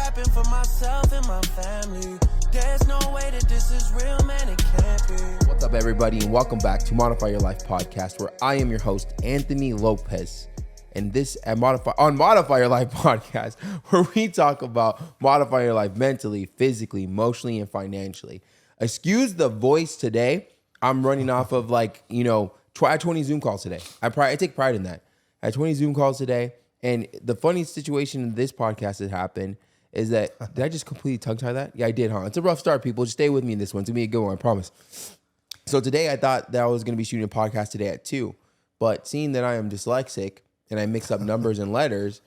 rapping for myself and my family. There's no way that this is real, man, it can't be. What's up, everybody, and welcome back to Modify Your Life podcast, where I am your host, Anthony Lopez. And this on Modify Your Life podcast, where we talk about modify your life mentally, physically, emotionally, and financially. Excuse the voice today. I'm running off of I had 20 Zoom calls today. I take pride in that. I had 20 Zoom calls today. And the funny situation in this podcast that happened is that, did I just completely tongue-tie that? Yeah, I did, huh? It's a rough start, people. Just stay with me in this one. It's going to be a good one, I promise. So today I thought that I was going to be shooting a podcast today at 2. But seeing that I am dyslexic and I mix up numbers and letters,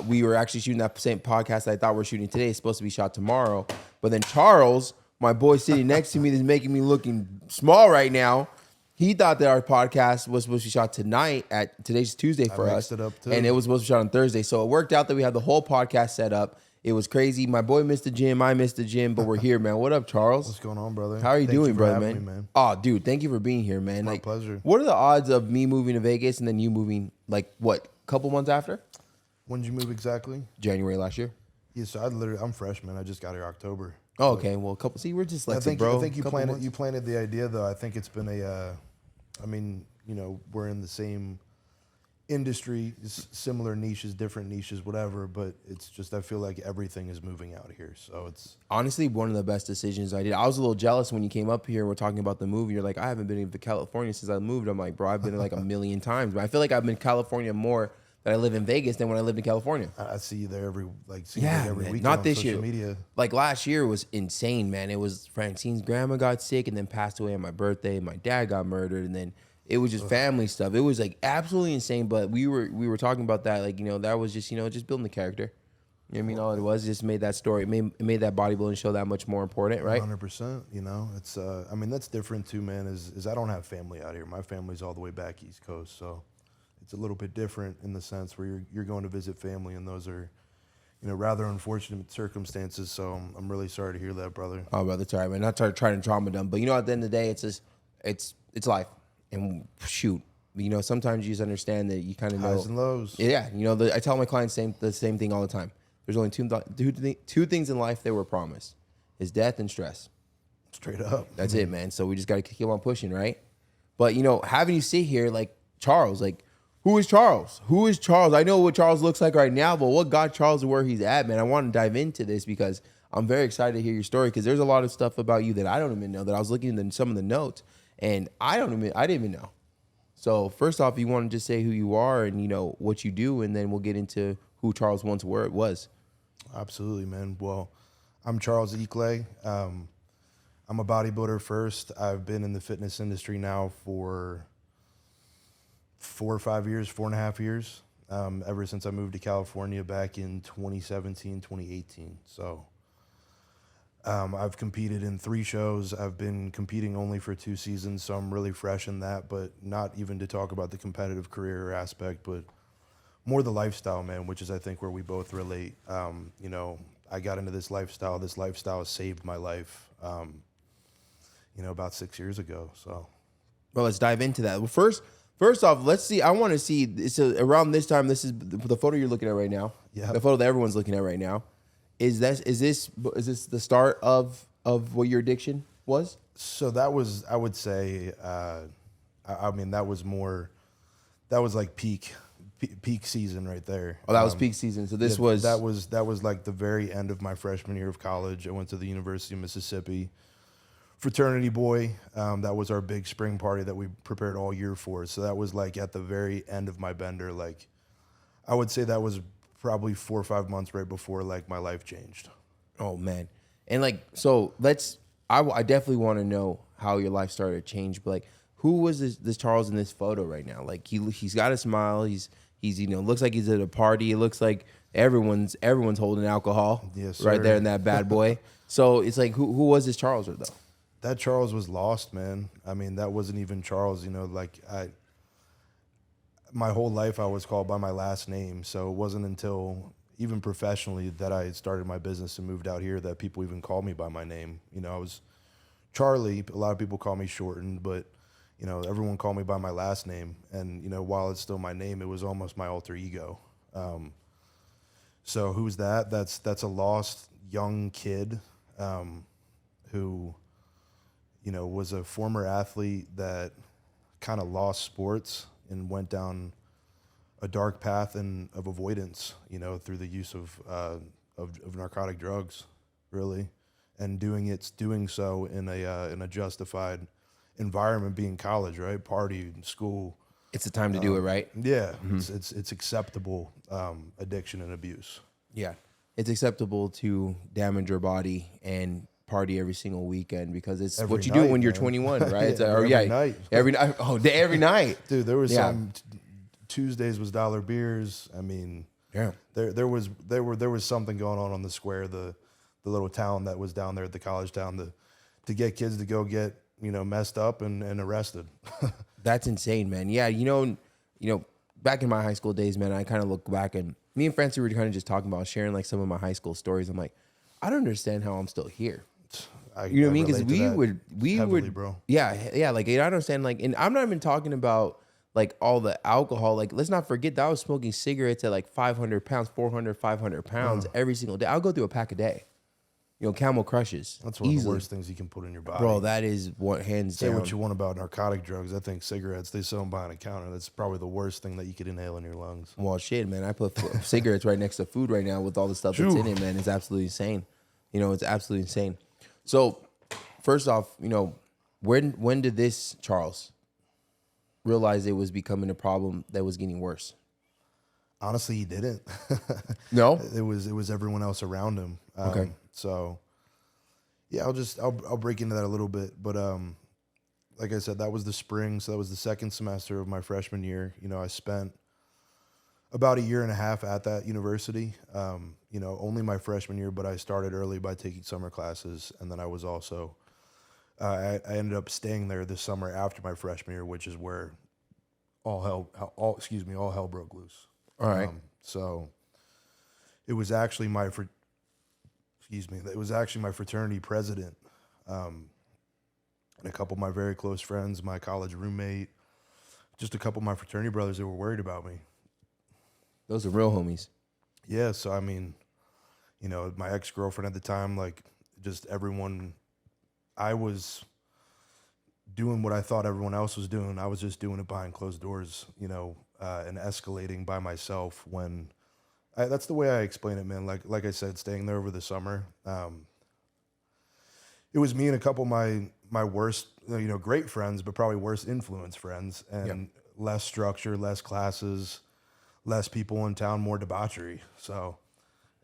we were actually shooting that same podcast that I thought we were shooting today. It's supposed to be shot tomorrow. But then Charles, my boy sitting next to me that's making me looking small right now, he thought that our podcast was supposed to be shot today's Tuesday for us. It up too. And it was supposed to be shot on Thursday. So it worked out that we had the whole podcast set up. It was crazy. My boy missed the gym. I missed the gym, but we're here, man. What up, Charles? What's going on, brother? How are you doing, brother, me, man? Oh, dude, thank you for being here, man. My pleasure. What are the odds of me moving to Vegas and then you moving, couple months after? When did you move exactly? January last year. Yeah, so I'm freshman. I just got here October. Oh, okay. Well, we're just I think you planted. You planted the idea, though. I think it's been we're in the same industry, similar niches, different niches, whatever. But it's just I feel like everything is moving out here. So it's honestly one of the best decisions I did. I was a little jealous when you came up here and we're talking about the movie. You're like, I haven't been to California since I moved. I'm like, bro, I've been like a million times. But I feel like I've been to California more that I live in Vegas than when I lived in California. I see you there every man. week. Not on this social year. Media. Like last year was insane, man. It was Francine's grandma got sick and then passed away on my birthday. My dad got murdered, and then it was just family stuff. It was like absolutely insane. But we were talking about that, that was just just building the character. You know what I mean? All it was just made that story, it made that bodybuilding show that much more important, right? 100%. It's that's different too, man. Is I don't have family out here. My family's all the way back East Coast, so it's a little bit different in the sense where you're going to visit family, and those are, rather unfortunate circumstances. So I'm really sorry to hear that, brother. Oh, brother, it's all right, man. Not trying to trauma dump, but at the end of the day, it's just it's life, and shoot, sometimes you just understand that you kind of know highs and lows. Yeah, I tell my clients the same thing all the time. There's only two things in life that we're promised: is death and stress. Straight up. That's it, man. So we just got to keep on pushing, right? But having you sit here like Charles, who is Charles? Who is Charles? I know what Charles looks like right now, but what got Charles to where he's at, man? I want to dive into this because I'm very excited to hear your story because there's a lot of stuff about you that I don't even know, that I was looking at some of the notes, and I didn't even know. So first off, you want to just say who you are and, what you do, and then we'll get into who Charles once was. Absolutely, man. Well, I'm Charles Ekley. I'm a bodybuilder first. I've been in the fitness industry now for 4 or 5 years, 4.5 years, ever since I moved to California back in 2017, 2018. So I've competed in 3 shows. I've been competing only for 2 seasons, so I'm really fresh in that, but not even to talk about the competitive career aspect, but more the lifestyle, man, which is, I think, where we both relate. I got into this lifestyle. This lifestyle saved my life, about 6 years ago. So, well, let's dive into that. Well, First off, let's see. I want to see. So around this time, this is the photo you're looking at right now. Yeah. The photo that everyone's looking at right now. Is this the start of what your addiction was? So that was, I would say, that was like peak season right there. Oh, that was peak season. So that was like the very end of my freshman year of college. I went to the University of Mississippi. Fraternity boy, that was our big spring party that we prepared all year for. So that was like at the very end of my bender. Like, I would say that was probably 4 or 5 months right before my life changed. Oh man, and I definitely want to know how your life started to change. But who was this Charles in this photo right now? He's got a smile. He's looks like he's at a party. It looks like everyone's holding alcohol. Yes, right sir. there in that bad boy. So it's who was this Charles though? That Charles was lost, man. That wasn't even Charles, my whole life I was called by my last name. So it wasn't until even professionally that I started my business and moved out here that people even called me by my name. I was Charlie. A lot of people call me shortened, but everyone called me by my last name. And, while it's still my name, it was almost my alter ego. So who's that? That's a lost young kid who, you know, was a former athlete that kind of lost sports and went down a dark path of avoidance, you know, through the use of narcotic drugs, really, and doing so in a justified environment, being college, right, party, school. It's the time to do it, right? Yeah, it's acceptable addiction and abuse. Yeah. It's acceptable to damage your body and party every single weekend because it's Every what you do night, when you're man. 21, right? Yeah, It's every night. Every night. Oh, every night. Dude, there was Yeah. some Tuesdays was dollar beers. I mean, Yeah. there was something going on the square, the little town that was down there at the college town to get kids to go get, you know, messed up and arrested. That's insane, man. Yeah, you know, back in my high school days, man, I kind of look back and me and Francie were kind of just talking about sharing like some of my high school stories. I'm like, I don't understand how I'm still here. You know what I mean? Because we would, bro. Yeah. Like I don't understand. Like, and I'm not even talking about like all the alcohol. Like, let's not forget that I was smoking cigarettes at like 500 pounds, 400, 500 pounds every single day. I'll go through a pack a day. You know, Camel Crushes. That's one easily. of the worst things you can put in your body. Bro, that is what hands Say down. what you want about narcotic drugs. I think cigarettes, they sell them behind a counter. That's probably the worst thing that you could inhale in your lungs. Well, shit, man. I put cigarettes right next to food right now with all the stuff that's in it, man. It's absolutely insane. You know, it's absolutely insane. So, first off, you know, when did this Charles realize it was becoming a problem that was getting worse? Honestly, he didn't. No? It was everyone else around him. Okay. So, yeah, I'll break into that a little bit. But like I said, that was the spring. So that was the second semester of my freshman year. You know, I spent about a year and a half at that university. You know, only my freshman year, but I started early by taking summer classes. And then I was also, I ended up staying there this summer after my freshman year, which is where all hell broke loose. All right. So it was actually my fraternity president, and a couple of my very close friends, my college roommate, just a couple of my fraternity brothers that were worried about me. Those are real homies. Yeah, so I mean, you know, my ex-girlfriend at the time, like just everyone, I was doing what I thought everyone else was doing. I was just doing it behind closed doors, you know, and escalating by myself when that's the way I explain it, man. Like I said, staying there over the summer, it was me and a couple of my worst, you know, great friends, but probably worst influence friends, and less structure, less classes, less people in town, more debauchery. So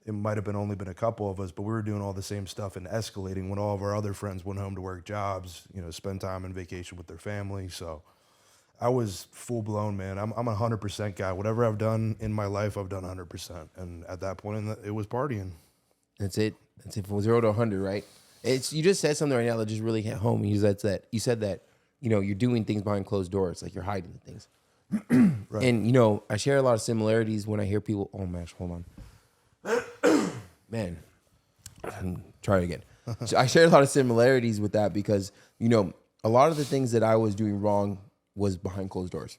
it might have only been a couple of us, but we were doing all the same stuff and escalating when all of our other friends went home to work jobs, you know, spend time on vacation with their family. So I was full blown, man. I'm a 100% guy. Whatever I've done in my life, I've done 100%. And at that point, it was partying. That's it. From 0 to 100, right? You just said something right now that just really hit home. You said that, you know, you're doing things behind closed doors, like you're hiding things. Right. And, you know, I share a lot of similarities when I hear people, oh, man, hold on. Man, try it again. So I share a lot of similarities with that because, you know, a lot of the things that I was doing wrong was behind closed doors.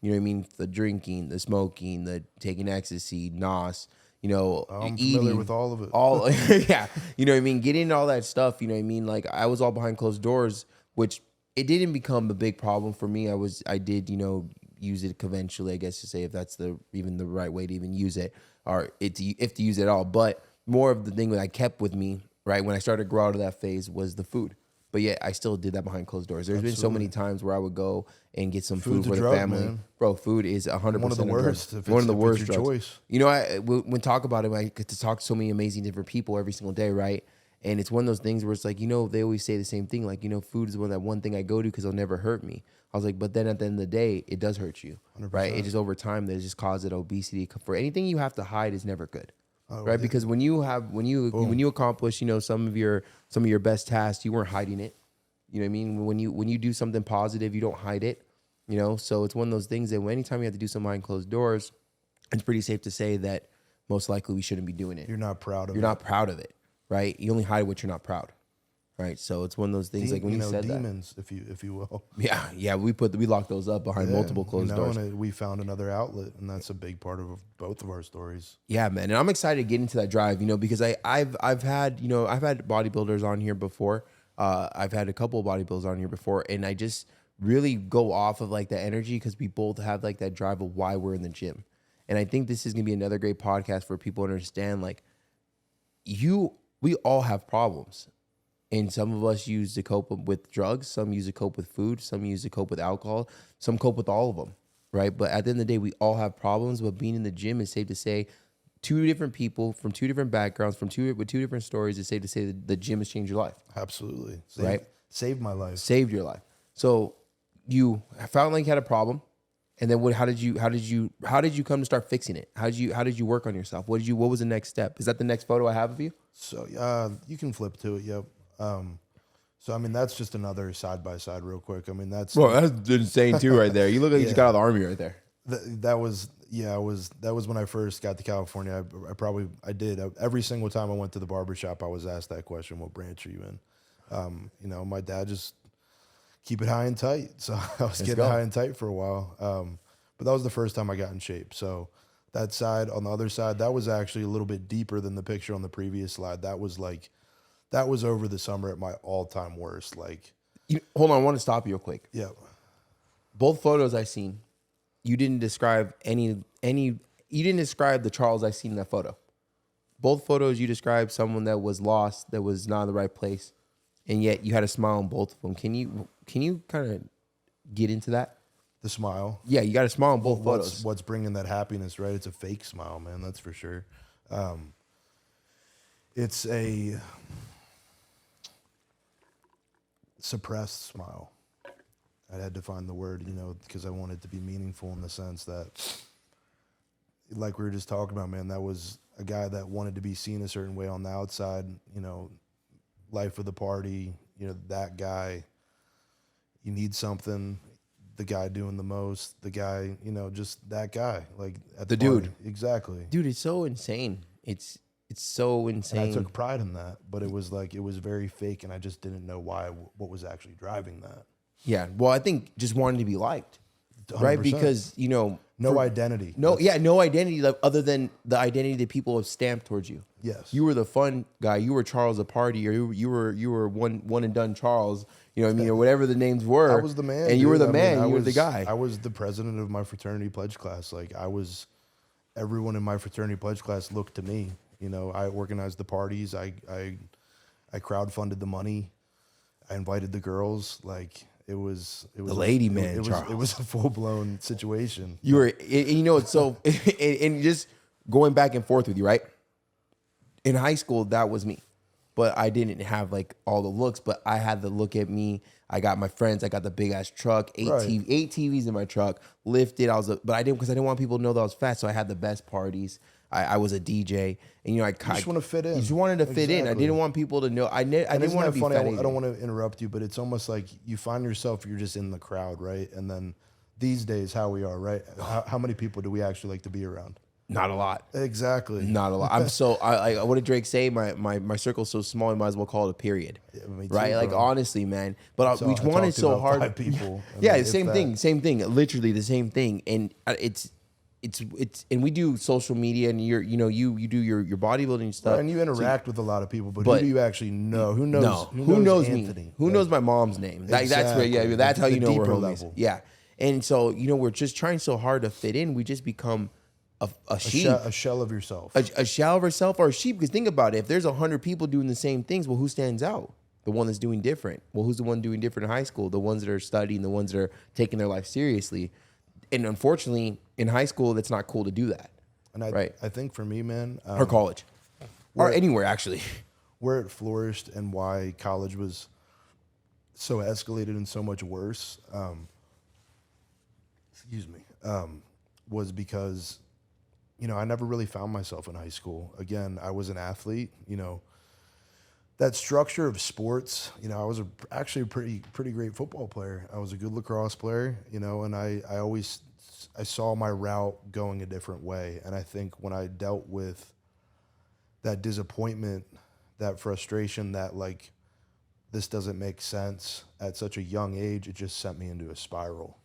You know what I mean? The drinking, the smoking, the taking ecstasy, NOS, you know, I'm eating. familiar with all of it. Yeah. You know what I mean? Getting all that stuff, you know what I mean? Like I was all behind closed doors, which it didn't become a big problem for me. I did, you know, use it conventionally, I guess to say, if that's even the right way to even use it, or if to use it at all. But more of the thing that I kept with me, right, when I started to grow out of that phase was the food. But yet I still did that behind closed doors. There's been so many times where I would go and get some food Food's a for the drug, family. man. Bro, food is 100% One of the worst. One of the worst your drugs. choice. You know, when talk about it, I get to talk to so many amazing different people every single day, right? And it's one of those things where it's like, you know, they always say the same thing. Like, you know, food is one thing I go to because it'll never hurt me. I was like, but then at the end of the day, it does hurt you, 100%. right? It just over time, that just causes obesity. For anything you have to hide is never good. Oh, right, because when you accomplish, you know, some of your best tasks, you weren't hiding it. You know what I mean? When you do something positive, you don't hide it. You know, so it's one of those things that anytime you have to do something behind closed doors, it's pretty safe to say that most likely we shouldn't be doing it. You're not proud of it. You're not proud of it, right? You only hide what you're not proud. right? So it's one of those things like when you said demons, if you will. Yeah, we locked those up behind multiple closed doors. And we found another outlet, and that's a big part of both of our stories. Yeah, man, and I'm excited to get into that drive, because I've had bodybuilders on here before. I've had a couple of bodybuilders on here before, and I just really go off of like the energy because we both have like that drive of why we're in the gym. And I think this is gonna be another great podcast for people to understand like we all have problems. And some of us use to cope with drugs, some use to cope with food, some use to cope with alcohol, some cope with all of them, right? But at the end of the day, we all have problems, but being in the gym is safe to say two different people from two different backgrounds, with two different stories, it's safe to say that the gym has changed your life. Absolutely. Right? Saved my life. Saved your life. So you found like you had a problem, and then how did you come to start fixing it? How did you work on yourself? What was the next step? Is that the next photo I have of you? So you can flip to it. Yep. So I mean that's just another side by side, real quick. I mean that's insane too, right there. You look like you just got out of the army right there. That was when I first got to California. I did every single time I went to the barbershop, I was asked that question: "What branch are you in?" My dad just keep it high and tight. So I was getting high and tight for a while. But that was the first time I got in shape. So that side, on the other side, that was actually a little bit deeper than the picture on the previous slide. That was over the summer at my all-time worst. Hold on, I want to stop you real quick. Yeah. Both photos I seen, you didn't describe you didn't describe the Charles I seen in that photo. Both photos you described someone that was lost, that was not in the right place, and yet you had a smile on both of them. Can you kind of get into that? The smile. Yeah, you got a smile on both photos. What's bringing that happiness, right? It's a fake smile, man. That's for sure. It's a suppressed smile. I had to find the word, because I wanted it to be meaningful in the sense that, like we were just talking about, man, that was a guy that wanted to be seen a certain way on the outside, life of the party, that guy. You need something, the guy doing the most, the guy, just that guy, like at the dude. party. Exactly. Dude, it's so insane. It's so insane. And I took pride in that, but it was very fake, and I just didn't know what was actually driving that. Yeah, well, I think just wanting to be liked, 100%. Right? Because no identity. No identity other than the identity that people have stamped towards you. Yes, you were the fun guy. You were Charles a party, or you were one and done Charles. You know what I mean, or whatever the names were. I was the man, and you were the man. You were the guy. I was the president of my fraternity pledge class. Everyone in my fraternity pledge class looked to me. I organized the parties. I crowdfunded the money. I invited the girls. It was the lady man. It was a full blown situation. You were, it's so, and just going back and forth with you, right? In high school, that was me, but I didn't have all the looks. But I had the look at me. I got my friends. I got the big ass truck, eight TVs in my truck, lifted. But I didn't, because I didn't want people to know that I was fat. So I had the best parties. I was a DJ, and I just want to fit in. You just wanted to fit in. I didn't want people to know. I didn't want to be funny. I don't want to interrupt you, but it's almost like you find yourself, you're just in the crowd, right? And then these days, how we are, right? How many people do we actually like to be around? Not a lot. Exactly. Not a lot. I'm so what did Drake say? My circle's so small, you might as well call it a period. Yeah, me too, right? Bro. Honestly, man. But we wanted so hard. 5 people. Yeah, same thing. Literally the same thing. And it's and we do social media, and you do your bodybuilding stuff, right, and you interact with a lot of people, but who do you actually know? Who knows Anthony? Me? Who knows my mom's name? Exactly. That's where. Yeah, that's how you know we're homies. Level. Yeah, and so we're just trying so hard to fit in. We just become a sheep, a shell of yourself, a shell of yourself, or a sheep. Because think about it: if there's 100 people doing the same things, well, who stands out? The one that's doing different. Well, who's the one doing different in high school? The ones that are studying, the ones that are taking their life seriously. And unfortunately, in high school, that's not cool to do that. And I think for me, man, or college, or anywhere actually, where it flourished and why college was so escalated and so much worse, was because, I never really found myself in high school. Again, I was an athlete. That structure of sports, I was actually a pretty great football player. I was a good lacrosse player, and I saw my route going a different way. And I think when I dealt with that disappointment, that frustration, that this doesn't make sense at such a young age, it just sent me into a spiral.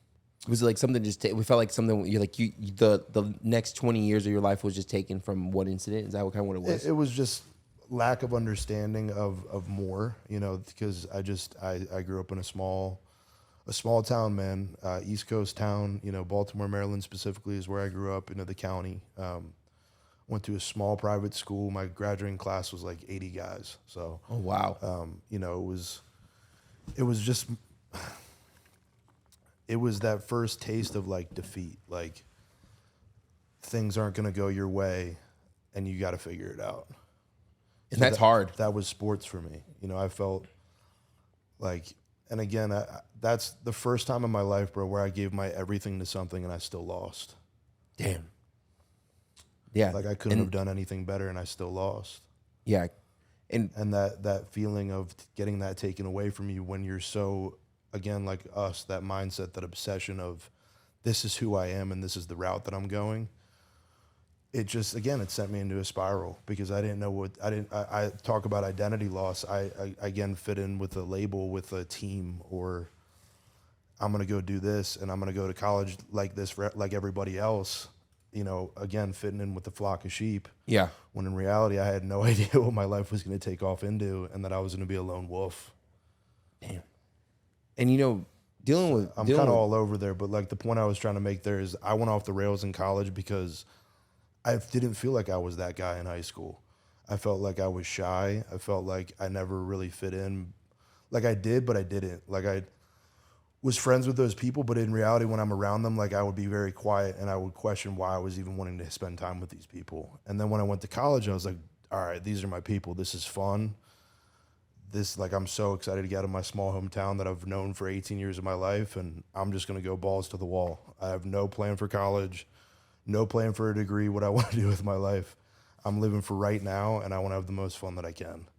Was it like something we felt like something you're like the next 20 years of your life was just taken from one incident? Is that what it was? It was just lack of understanding of more, you know, because I grew up in a small town, man, East Coast town, you know, Baltimore, Maryland specifically is where I grew up, the county. Went to a small private school. My graduating class was like 80 guys. So, oh wow, you know, it was that first taste of like defeat, like things aren't going to go your way and you got to figure it out. And so that's hard. That was sports for me. You know, I felt like, and again, that's the first time in my life, bro, where I gave my everything to something and I still lost. Damn. Yeah. Like I couldn't have done anything better and I still lost. Yeah. And that feeling of getting that taken away from you when you're so, again, like us, that mindset, that obsession of this is who I am and this is the route that I'm going. It just, again, it sent me into a spiral because I didn't know I talk about identity loss. I again fit in with a label, with a team, or I'm going to go do this and I'm going to go to college like this, like everybody else, you know, again, fitting in with the flock of sheep. Yeah. When in reality, I had no idea what my life was going to take off into and that I was going to be a lone wolf. Damn. And, you know, I'm kind of all over there, but like the point I was trying to make there is I went off the rails in college because I didn't feel like I was that guy in high school. I felt like I was shy. I felt like I never really fit in. Like I did, but I didn't. Like I was friends with those people, but in reality, when I'm around them, like I would be very quiet and I would question why I was even wanting to spend time with these people. And then when I went to college, I was like, all right, these are my people. This is fun. Like, I'm so excited to get out of my small hometown that I've known for 18 years of my life, and I'm just going to go balls to the wall. I have no plan for college, no plan for a degree, what I want to do with my life. I'm living for right now, and I want to have the most fun that I can.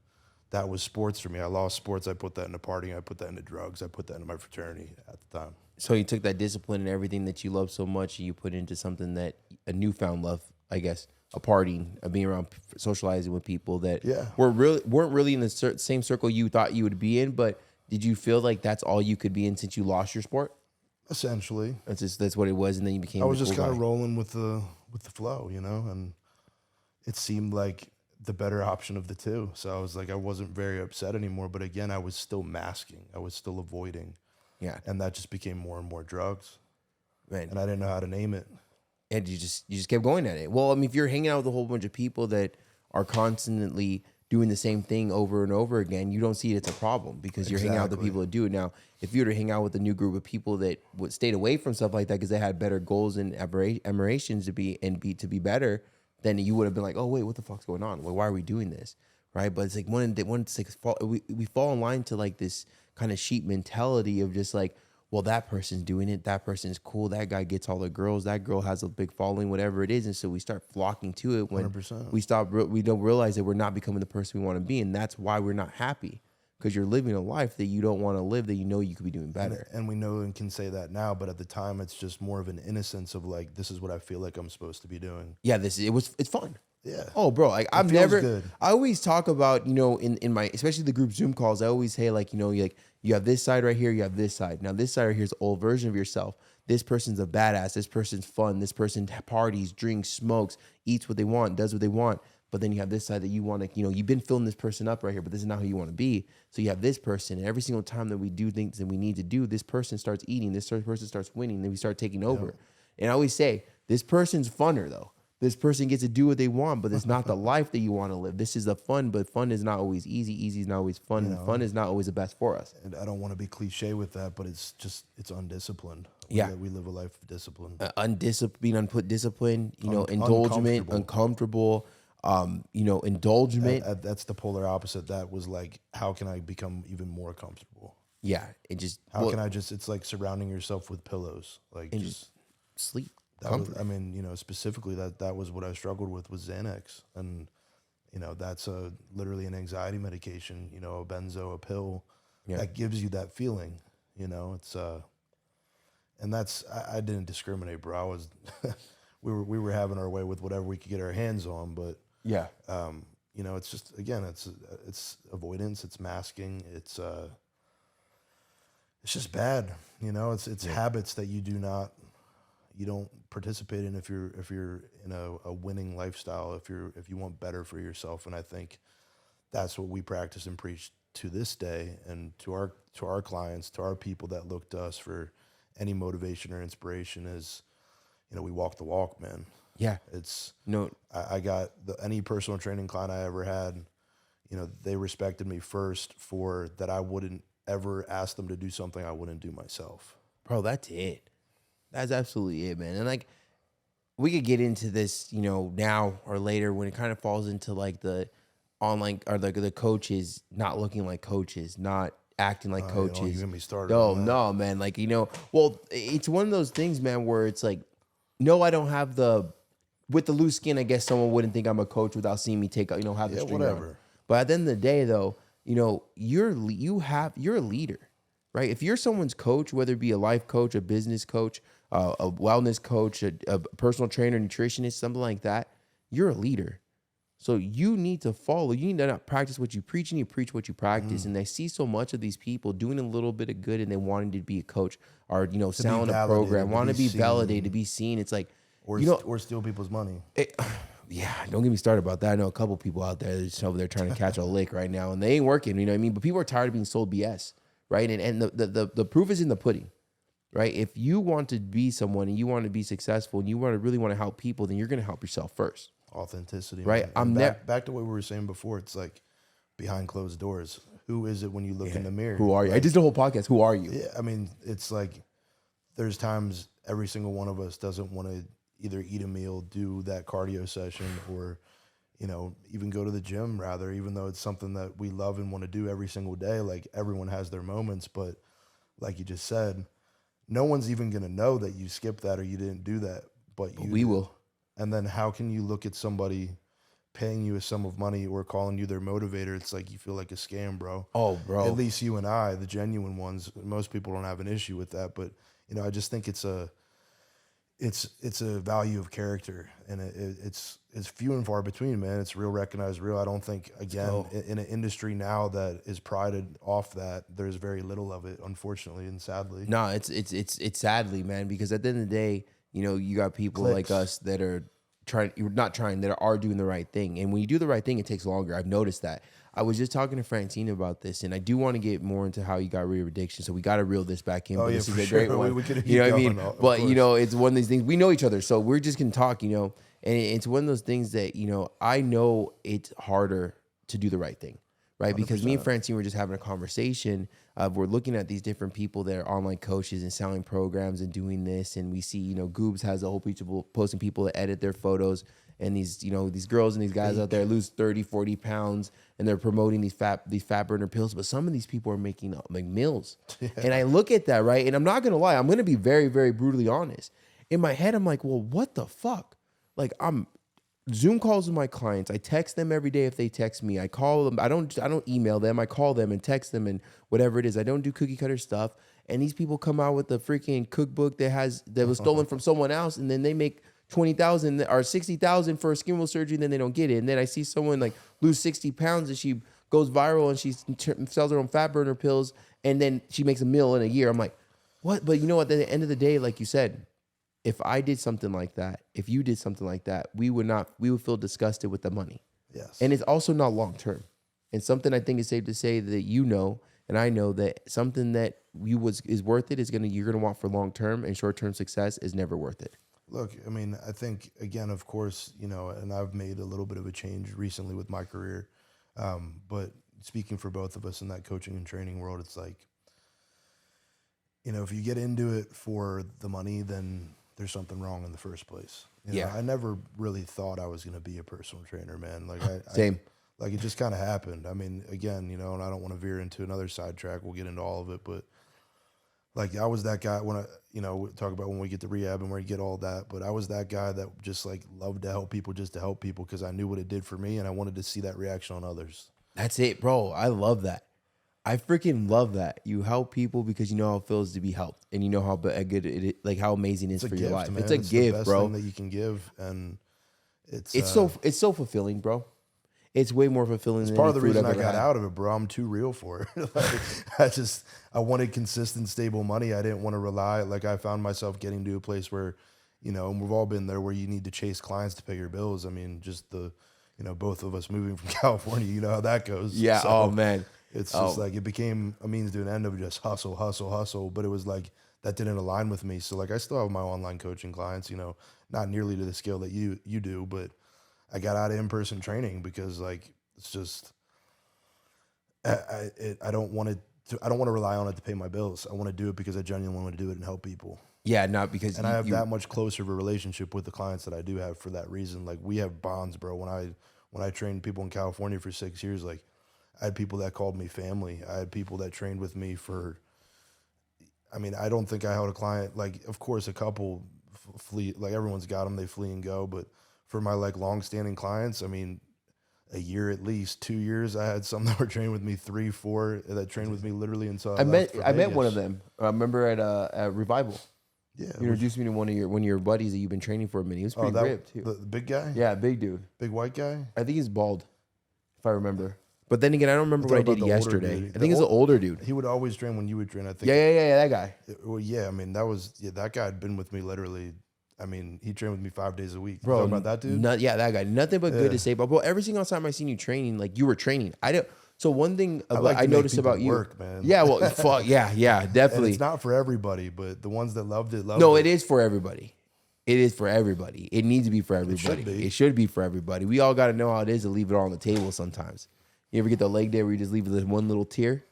That was sports for me. I lost sports. I put that into partying. I put that into drugs. I put that into my fraternity at the time. So you took that discipline and everything that you love so much, and you put into something that a newfound love, I guess, a partying, a being around, socializing with people that weren't really in the same circle you thought you would be in. But did you feel like that's all you could be in since you lost your sport? Essentially, that's what it was, and then you became. I was just kind of rolling with the flow, you know, and it seemed like the better option of the two. So I was like, I wasn't very upset anymore. But again, I was still masking. I was still avoiding. Yeah, and that just became more and more drugs. Right. And I didn't know how to name it. And you just kept going at it. Well, I mean, if you're hanging out with a whole bunch of people that are constantly doing the same thing over and over again, you don't see it as a problem because you're hanging out with the people that do it. Now, if you were to hang out with a new group of people that stayed away from stuff like that because they had better goals and admirations to be better, then you would have been like, oh wait, what the fuck's going on? Like, why are we doing this, right? But it's like we fall in line to like this kind of sheep mentality of just like, well, that person's doing it. That person's cool. That guy gets all the girls. That girl has a big following, whatever it is. And so we start flocking to it when 100%. We don't realize that we're not becoming the person we want to be. And that's why we're not happy, because you're living a life that you don't want to live, that you know you could be doing better. And we know and can say that now, but at the time it's just more of an innocence of like, this is what I feel like I'm supposed to be doing. Yeah, it's fun. Yeah. Oh, bro, like good. I always talk about, you know, in my, especially the group Zoom calls, I always say like, you know, you have this side right here, you have this side. Now this side right here is the old version of yourself. This person's a badass. This person's fun. This person parties, drinks, smokes, eats what they want, does what they want. But then you have this side that you want to, you know, you've been filling this person up right here, but this is not who you want to be. So you have this person, and every single time that we do things that we need to do, this person starts eating, this person starts winning, then we start taking over. Yep. And I always say, this person's funner though. This person gets to do what they want, but it's not the life that you want to live. This is the fun, but fun is not always easy. Easy is not always fun. And fun is not always the best for us. And I don't want to be cliche with that, but it's undisciplined. Yeah. We live a life of discipline. Being unput discipline, you know, indulgement, uncomfortable, you know, indulgement. That's the polar opposite. That was like, how can I become even more comfortable? Yeah. It's like surrounding yourself with pillows. Like just sleep. I mean, you know, specifically that was what I struggled with Xanax. And, you know, that's literally an anxiety medication, you know, a benzo, a pill that gives you that feeling, you know, it's, and that's, I didn't discriminate, bro. I was, we were having our way with whatever we could get our hands on, but, you know, it's just, again, it's avoidance, it's masking, it's just bad. You know, it's habits that you don't participate in if you're in a winning lifestyle, if you want better for yourself. And I think that's what we practice and preach to this day, and to our clients, to our people that look to us for any motivation or inspiration, is, you know, we walk the walk, man. Yeah. It's no, I got any personal training client I ever had, you know, they respected me first for that. I wouldn't ever ask them to do something I wouldn't do myself. bro, that's it. That's absolutely it, man. And like, we could get into this, you know, now or later when it kind of falls into like the online or the coaches not looking like coaches, not acting like coaches. You get me started. No, man. Like, you know, well, it's one of those things, man, where it's like, no, I don't have with the loose skin. I guess someone wouldn't think I'm a coach without seeing me take, you know, have the string whatever. on. But at the end of the day, though, you know, you're a leader, right? If you're someone's coach, whether it be a life coach, a business coach, a wellness coach, a personal trainer, nutritionist, something like that, you're a leader. So you need to follow. You need to not practice what you preach, and you preach what you practice. And I see so much of these people doing a little bit of good and then wanting to be a coach, or, you know, selling a program, wanting to be validated, to be seen. It's like, or steal people's money. Yeah, don't get me started about that. I know a couple people out there that's over there trying to catch a lick right now, and they ain't working. You know what I mean? But people are tired of being sold BS, right? And the proof is in the pudding, right? If you want to be someone and you want to be successful and you really want to help people, then you're going to help yourself first. Authenticity, right? I'm back to what we were saying before. It's like behind closed doors. Who is it when you look in the mirror? Who are you? Like, I just did a whole podcast. Who are you? Yeah, I mean, it's like there's times every single one of us doesn't want to either eat a meal, do that cardio session, or, you know, even go to the gym, rather, even though it's something that we love and want to do every single day. Like, everyone has their moments, but like you just said, no one's even going to know that you skipped that or you didn't do that, but we will. And then how can you look at somebody paying you a sum of money or calling you their motivator? It's like you feel like a scam, bro. Oh, bro. At least you and I, the genuine ones, most people don't have an issue with that. But, you know, I just think it's a value of character, and it's few and far between, man. It's real, recognized, real. I don't think, again, in an industry now that is prided off that, there's very little of it, unfortunately and sadly. No, it's sadly, man, because at the end of the day, you know, you got people like us that are that are doing the right thing. And when you do the right thing, it takes longer. I've noticed that. I was just talking to Francine about this, and I do want to get more into how you got rid of addiction. So we got to reel this back in. Oh, but yeah, this is for a sure. great one. We could you know what I mean? But, course. you know, it's one of these things. We know each other, so we're just going to talk, you know. And it's one of those things that, you know, I know it's harder to do the right thing, right? 100%. Because me and Francine were just having a conversation. We're looking at these different people that are online coaches and selling programs and doing this. And we see, you know, Goobs has a whole bunch of posting people that edit their photos. And these, you know, these girls and these guys out there lose 30, 40 pounds, and they're promoting these fat burner pills. But some of these people are making like meals. Yeah. And I look at that, right? And I'm not going to lie. I'm going to be very, very brutally honest. In my head, I'm like, well, what the fuck? Like, I'm Zoom calls with my clients. I text them every day if they text me. I call them. I don't email them. I call them and text them and whatever it is. I don't do cookie cutter stuff. And these people come out with a freaking cookbook that was stolen from someone else, and then they make $20,000 or $60,000 for a skin wheel surgery, and then they don't get it. And then I see someone like lose 60 pounds and she goes viral and she sells her own fat burner pills, and then she makes $1 million in a year. I'm like, what? But you know what? At the end of the day, like you said, if I did something like that, if you did something like that, we would feel disgusted with the money. Yes. And it's also not long term. And something I think is safe to say that, you know, and I know that something that is worth it you're gonna want for long term, and short term success is never worth it. Look, I mean, I think, again, of course, you know, and I've made a little bit of a change recently with my career. But speaking for both of us in that coaching and training world, it's like, you know, if you get into it for the money, then there's something wrong in the first place. You know, I never really thought I was going to be a personal trainer, man. Like, Same. Like, it just kind of happened. I mean, again, you know, and I don't want to veer into another sidetrack. We'll get into all of it, but like, I was that guy when I, you know, we talk about when we get to rehab and where you get all that, but I was that guy that just like loved to help people just to help people, because I knew what it did for me and I wanted to see that reaction on others. That's it, bro. I love that. I freaking love that. You help people because you know how it feels to be helped, and you know how good it, like how amazing it is for your life. Man. It's a gift, the best bro. Thing that you can give, and it's so fulfilling, bro. it's way more fulfilling than Part of the any food reason I've I ever got had. out of it, bro. I'm too real for it. I wanted consistent, stable money. I didn't want to rely. Like I found myself getting to a place where, and we've all been there, where you need to chase clients to pay your bills. I mean, just both of us moving from California, you know how that goes. Yeah. So Oh man. it's just like it became a means to an end of just hustle, hustle, hustle. But it was like that didn't align with me. So like I still have my online coaching clients, not nearly to the scale that you do, but I got out of in-person training because like it's just I don't want to rely on it to pay my bills. I want to do it because I genuinely want to do it and help people. Yeah, not because And you, I have that much closer of a relationship with the clients that I do have for that reason. Like we have bonds, bro. When I trained people in California for 6 years, like I had people that called me family. I had people that trained with me for. I mean, I don't think I held a client, like, of course, a couple flee, like everyone's got them, they flee and go. But for my like long-standing clients, I mean, a year at least, 2 years, I had some that were trained with me, 3, 4 that trained with me literally until I met left for I met one of Vegas. them. I remember at Revival. Yeah. You introduced me to one of your buddies that you've been training for a minute. He was pretty ripped too. The big guy? Yeah, big dude. Big white guy? I think he's bald, if I remember. But then again, I don't remember what I talking did about the older yesterday. dude. I think it's an older dude. He would always train when you would train, I think. Yeah, that guy. Well, yeah, I mean, that guy had been with me literally. I mean, he trained with me 5 days a week. Bro, Talking about that dude? that guy. Nothing but good Yeah. to say about. Bro, every single time I seen you training, like you were training. I don't. So one thing I like I to make noticed people about you, work, man. Yeah, well, fuck, yeah, And definitely. it's not for everybody, but the ones that loved it, loved No, it. it is for everybody. It is for everybody. It needs to be for everybody. It should be for everybody. We all got to know how it is to leave it all on the table sometimes. You ever get the leg day where you just leave it with one little tear?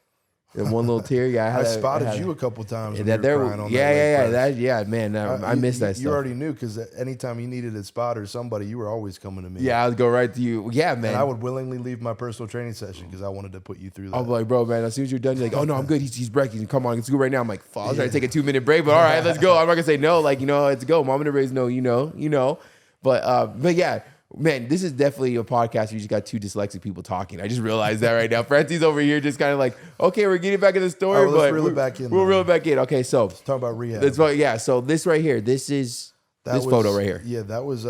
That one little tear? Yeah, I spotted you a couple times when that you were there, crying on yeah, that leg press. man. I miss that stuff. You already knew because anytime you needed a spot or somebody, you were always coming to me. Yeah, I would go right to you. Yeah, man. And I would willingly leave my personal training session because I wanted to put you through that. I'll be like, bro, man, as soon as you're done, you're like, oh, no, I'm good. He's breaking. Come on, let's go right now. I'm like, fuck, I was trying to take a 2-minute break, but all right, let's go. I'm not going to say no. Like, let's go. Mom and the raise no, you know. But yeah, man, this is definitely a podcast where you just got two dyslexic people talking. I just realized that right now. Francie's over here just kind of like, okay, we're getting back in the story, All right, let's but reel it back in, we'll though. reel it back in. Okay, so Talk about rehab. yeah. So this right here, this is this photo right here. Yeah, that was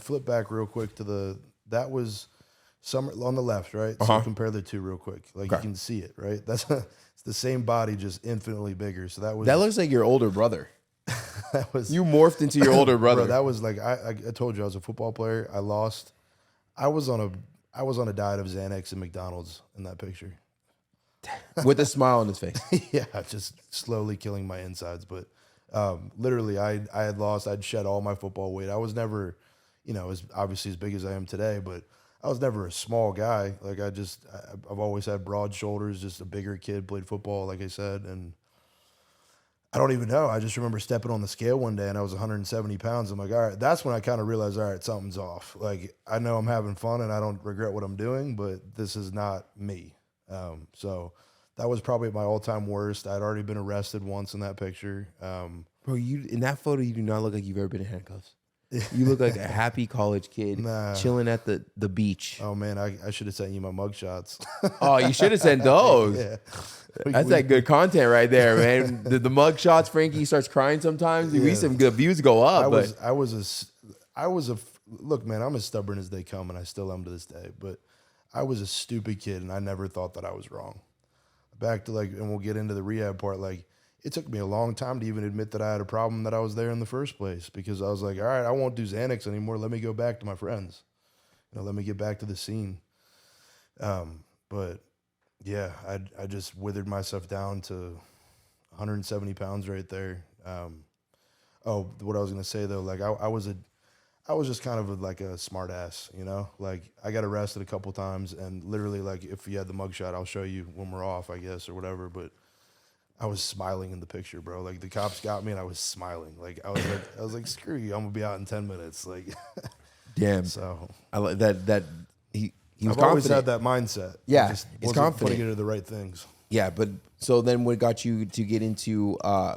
flip back real quick to that was summer on the left, right? So compare the two real quick. Like you can see it, right? That's it's the same body, just infinitely bigger. So that That looks like your older brother. that was You morphed into your older brother. Bro, that was like I told you I was a football player. I lost. I was on a diet of Xanax and McDonald's in that picture. With a smile on his face. Yeah, just slowly killing my insides. But literally, I had lost. I'd shed all my football weight. I was never, as obviously as big as I am today, but I was never a small guy. Like I've always had broad shoulders. Just a bigger kid, played football, like I said, and I don't even know. I just remember stepping on the scale one day and I was 170 pounds. I'm like, all right, that's when I kind of realized, all right, something's off. Like I know I'm having fun and I don't regret what I'm doing, but this is not me. So that was probably my all-time worst. I'd already been arrested once in that picture. Bro, in that photo, you do not look like you've ever been in handcuffs. You look like a happy college kid chilling at the beach. Oh man, I should have sent you my mugshots. Oh, you should have sent those. Yeah. That's that good content right there, man. The mug shots, Frankie starts crying sometimes. We see some good views go up. Look, man, I'm as stubborn as they come, and I still am to this day. But I was a stupid kid, and I never thought that I was wrong. Back to and we'll get into the rehab part. Like, it took me a long time to even admit that I had a problem, that I was there in the first place, because I was like, all right, I won't do Xanax anymore. Let me go back to my friends. Let me get back to the scene. But yeah, I just withered myself down to 170 pounds right there. What I was gonna say though, like I was just kind of like a smart ass, Like I got arrested a couple times, and literally, like, if you had the mugshot, I'll show you when we're off, I guess, or whatever. But I was smiling in the picture, bro. Like the cops got me, and I was smiling. Like I was like, screw you, I'm gonna be out in 10 minutes. Like, damn. So I like that. He was I've always confident. had that mindset. Yeah, I just it's wasn't confident. putting it into the right things. Yeah, but so then what got you to get into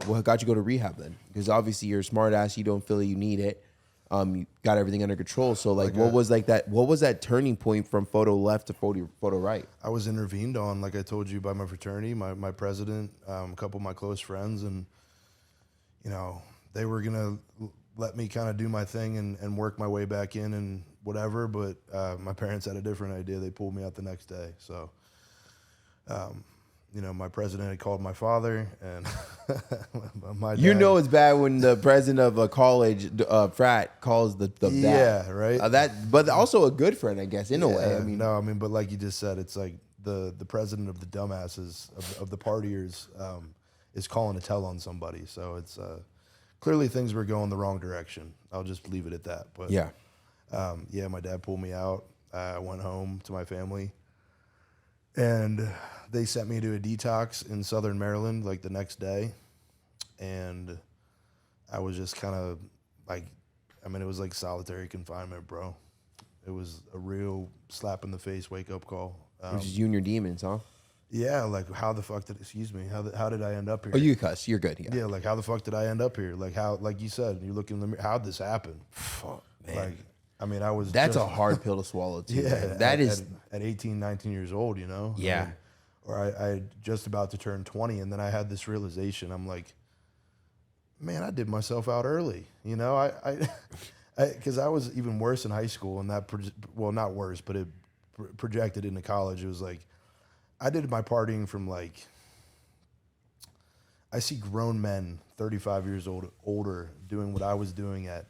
what got you to go to rehab then? Because obviously you're a smart ass, you don't feel like you need it. You got everything under control. So like what was that turning point from photo left to photo right? I was intervened on, like I told you, by my fraternity, my president, a couple of my close friends, and they were gonna let me kind of do my thing and work my way back in and whatever. But my parents had a different idea. They pulled me out the next day. So, you know, my president had called my father, and my dad. You know it's bad when the president of a college frat calls the dad. Yeah, right. But also a good friend, I guess, in a way. I mean, but like you just said, it's like the president of the dumbasses of the partiers is calling a tell on somebody. So it's clearly things were going the wrong direction. I'll just leave it at that. But yeah. My dad pulled me out. I went home to my family, and they sent me to a detox in Southern Maryland like the next day. And I was just kind of like, I mean, it was like solitary confinement, bro. It was a real slap in the face wake up call. Which is you and your demons, huh? Yeah, like how the fuck did, how did I end up here? Oh, you cuss. You're good. Yeah, like how the fuck did I end up here? Like how, like you said, you look in the mirror, how'd this happen? Fuck, man. Like, I mean, I was That's just, a hard pill to swallow, too. yeah, Man. That is at 18, 19 years old, you know? Yeah. I mean, or I just about to turn 20, and then I had this realization. I'm like, man, I did myself out early. You know, because I was even worse in high school, and that, well, not worse, but it projected into college. It was like, I did my partying from like, I see grown men 35 years older doing what I was doing at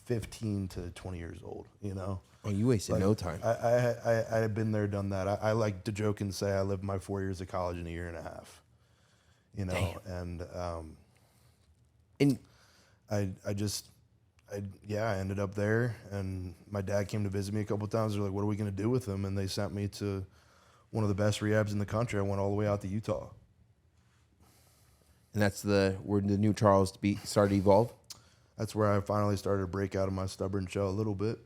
15 to 20 years old, you know? Oh, you wasted no time. I had been there, done that. I like to joke and say I lived my 4 years of college in a year and a half, you know? Damn. And I ended up there, and my dad came to visit me a couple of times. They're like, what are we going to do with him? And they sent me to one of the best rehabs in the country. I went all the way out to Utah. And that's where the new Charles started to evolve? That's where I finally started to break out of my stubborn shell a little bit.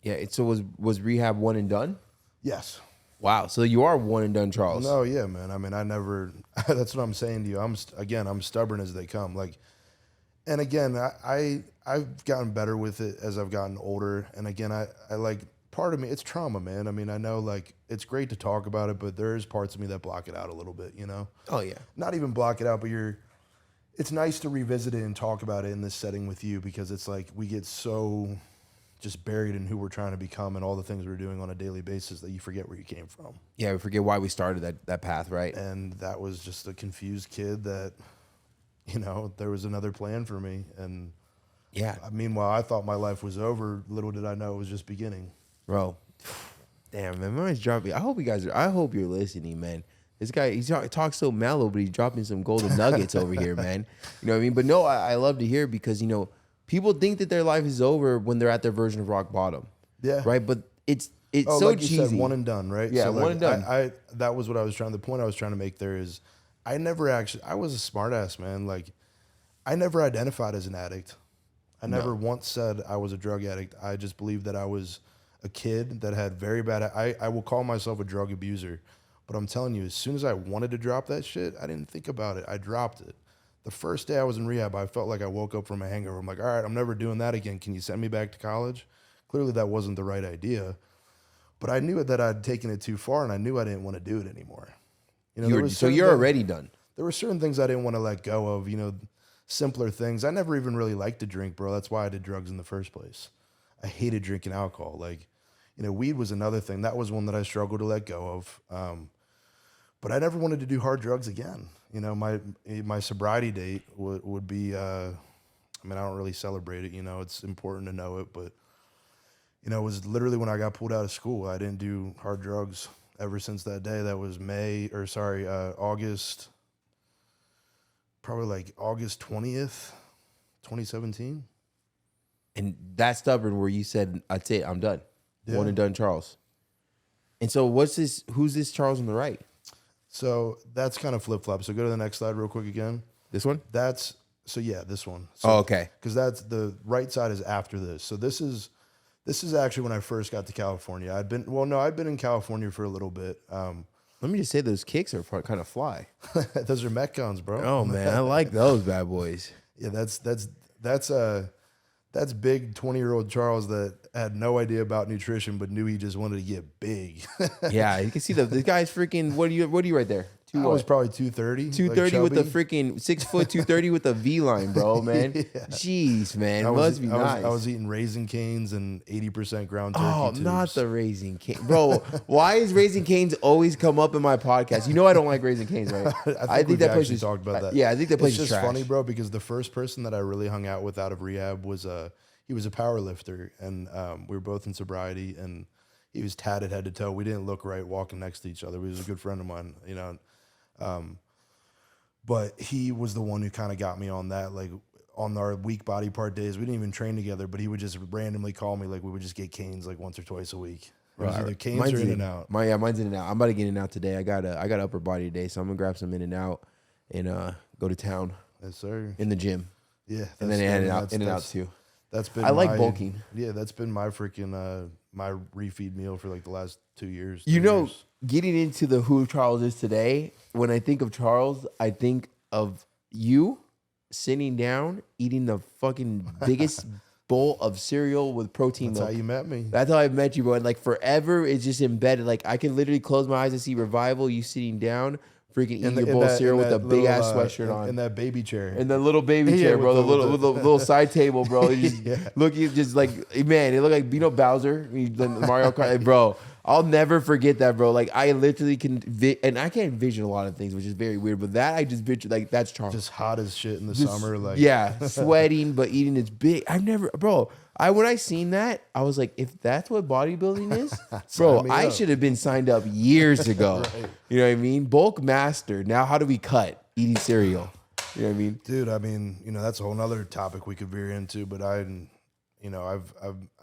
Yeah, so was rehab one and done? Yes. Wow, so you are one and done, Charles. No, yeah, man. I mean, I never, that's what I'm saying to you. I'm stubborn as they come. Like, and again, I've gotten better with it as I've gotten older. And again, I like, part of me, it's trauma, man. I mean, I know like it's great to talk about it, but there's parts of me that block it out a little bit, you know? Oh, yeah. Not even block it out, but it's nice to revisit it and talk about it in this setting with you, because it's like we get so just buried in who we're trying to become and all the things we're doing on a daily basis that you forget where you came from. Yeah, we forget why we started that path, right? And that was just a confused kid that, you know, there was another plan for me. And yeah. Meanwhile, I thought my life was over. Little did I know it was just beginning. Bro, damn, man, mine's dropping. I hope you're listening, man. This guy, he talks so mellow, but he's dropping some golden nuggets over here, man. You know what I mean? But no, I love to hear, because, you know, people think that their life is over when they're at their version of rock bottom. Yeah. Right? But it's so like cheesy. You said, one and done, right? Yeah, so one and done. That was what I was the point I was trying to make there is, I was a smart ass, man. Like, I never identified as an addict. I never once said I was a drug addict. I just believed that I was a kid that had very bad, I will call myself a drug abuser. But I'm telling you, as soon as I wanted to drop that shit, I didn't think about it. I dropped it. The first day I was in rehab, I felt like I woke up from a hangover. I'm like, all right, I'm never doing that again. Can you send me back to college? Clearly that wasn't the right idea. But I knew that I'd taken it too far, and I knew I didn't want to do it anymore. You know, So you're already done. There were certain things I didn't want to let go of, you know, simpler things. I never even really liked to drink, bro. That's why I did drugs in the first place. I hated drinking alcohol. Like, you know, weed was another thing. That was one that I struggled to let go of. But I never wanted to do hard drugs again. You know, my sobriety date would be, I mean, I don't really celebrate it, you know, it's important to know it, but, you know, it was literally when I got pulled out of school. I didn't do hard drugs ever since that day. That was August, probably like August 20th, 2017. And that's stubborn where you said, I'd say I'm done. Yeah. One and done, Charles. And so who's this Charles on the right? So that's kind of flip-flop. So go to the next slide real quick again. This one? This one. So, oh, okay. Because that's the right side is after this. So this is actually when I first got to California. I'd been in California for a little bit. Let me just say those kicks are kind of fly. Those are Metcons, bro. Oh man, I like those bad boys. Yeah, that's big 20-year-old Charles that had no idea about nutrition, but knew he just wanted to get big. Yeah, you can see the guy's freaking. What are you right there? I was probably 230. 230 with the freaking 6 foot 230 with a V line, bro, man. Yeah. Jeez, man. Must be nice. I was eating Raisin Canes and 80% ground turkey. Oh, tubes. not the Raisin Cane. Bro, why is Raisin Canes always come up in my podcast? You know I don't like Raisin Canes, right? I think that place is talked about that. Yeah, I think that place is just trash. Funny, bro, because the first person that I really hung out with out of rehab was he was a power lifter, and we were both in sobriety, and he was tatted head to toe. We didn't look right walking next to each other. He was a good friend of mine, you know. But he was the one who kind of got me on that, like on our weak body part days. We didn't even train together, but he would just randomly call me, like we would just get canes like once or twice a week. It was either canes or In-N-Out. Mine's In-N-Out. I'm about to get In-N-Out today. I got upper body today, so I'm gonna grab some In-N-Out and go to town. Yes, sir. In the gym. Yeah, and then In-N-Out too. That's been. I like bulking. Yeah, that's been my freaking my refeed meal for like the last 2 years. You know, getting into the who Charles is today, when I think of Charles, I think of you sitting down, eating the fucking biggest bowl of cereal with protein milk. That's how you met me. That's how I met you, bro. And like forever, it's just embedded. Like I can literally close my eyes and see Revival, you sitting down, freaking eating your bowl of cereal with a big ass sweatshirt on. In that baby chair. In the little baby chair, bro. The little side table, bro. You just look, you just like, man, it looked like Bowser, Mario Kart, like, bro. I'll never forget that, bro. Like I literally can, and I can't envision a lot of things, which is very weird. But that I just picture, like that's Charles. Just hot as shit in the summer, like yeah, sweating but eating this big. I've never, bro. When I seen that, I was like, if that's what bodybuilding is, bro, I should have been signed up years ago. Right. You know what I mean? Bulk master. Now, how do we cut? Eating cereal. You know what I mean? Dude, I mean, you know, that's a whole nother topic we could veer into. But I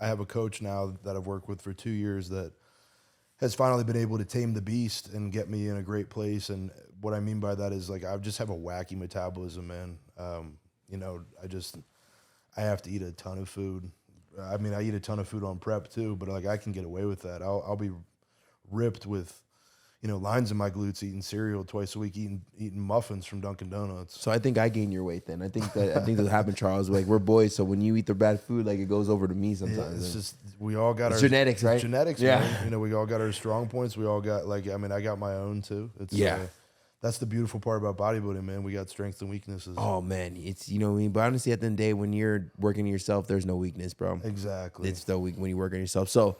have a coach now that I've worked with for 2 years that has finally been able to tame the beast and get me in a great place. And what I mean by that is like I just have a wacky metabolism, man. You know, I have to eat a ton of food. I mean, I eat a ton of food on prep too, but like I can get away with that. I'll be ripped with, you know, lines in my glutes, eating cereal twice a week, eating muffins from Dunkin' Donuts. So I think I gain your weight then. I think that happened, Charles. Like we're boys, so when you eat the bad food, like it goes over to me sometimes. Yeah, it's just we all got our genetics, right? Genetics, yeah. Man. You know, we all got our strong points. We all got I got my own too. It's that's the beautiful part about bodybuilding, man. We got strengths and weaknesses. Oh man, it's you know what I mean. But honestly, at the end of the day, when you're working on yourself, there's no weakness, bro. Exactly. It's the weak when you work on yourself. So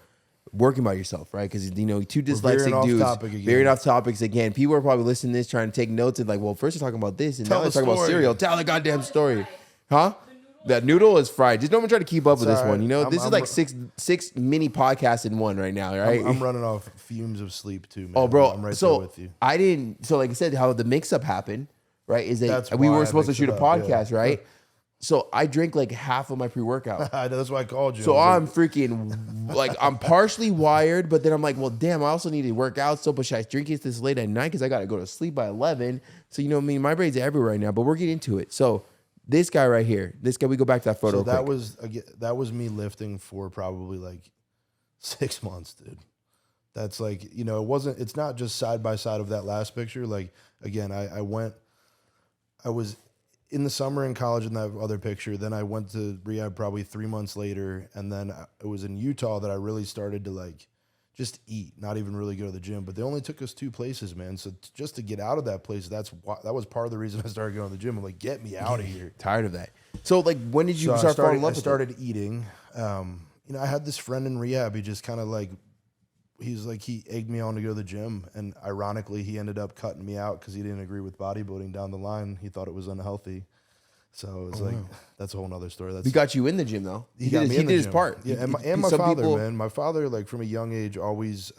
working by yourself, right? Because you know, two dyslexic dudes veering off topics again. People are probably listening to this, trying to take notes and like, well, first you're talking about this, and now let's talk about cereal. Tell the goddamn story, huh? That noodle is fried. Just don't try to keep up with this one. You know, this is like six mini podcasts in one right now, right? I'm running off fumes of sleep too, man. Oh, bro. I'm right there with you. I didn't. So, like I said, how the mix-up happened, right? Is that we were supposed to shoot a podcast, right? So I drink like half of my pre-workout. That's why I called you. So I'm freaking like I'm partially wired, but then I'm like, well, damn, I also need to work out. So, but should I drink it this late at night because I got to go to sleep by 11? So you know, what I mean, my brain's everywhere right now. But we're getting into it. So. This guy right here, we go back to that photo. So that was me lifting for probably like 6 months, dude. That's like, you know, it's not just side by side of that last picture. Like, again, I was in the summer in college in that other picture. Then I went to rehab probably 3 months later. And then it was in Utah that I really started to like just eat, not even really go to the gym. But they only took us 2 places, man. So just to get out of that place, that was part of the reason I started going to the gym. I'm like, get me out of here. Tired of that. So like, when did you start falling in love with it? I started eating. You know, I had this friend in rehab. He just kind of like, he egged me on to go to the gym. And ironically, he ended up cutting me out because he didn't agree with bodybuilding down the line. He thought it was unhealthy. So it's that's a whole nother story. He got you in the gym though. He did his part. Yeah, and my father, man. My father, like from a young age, always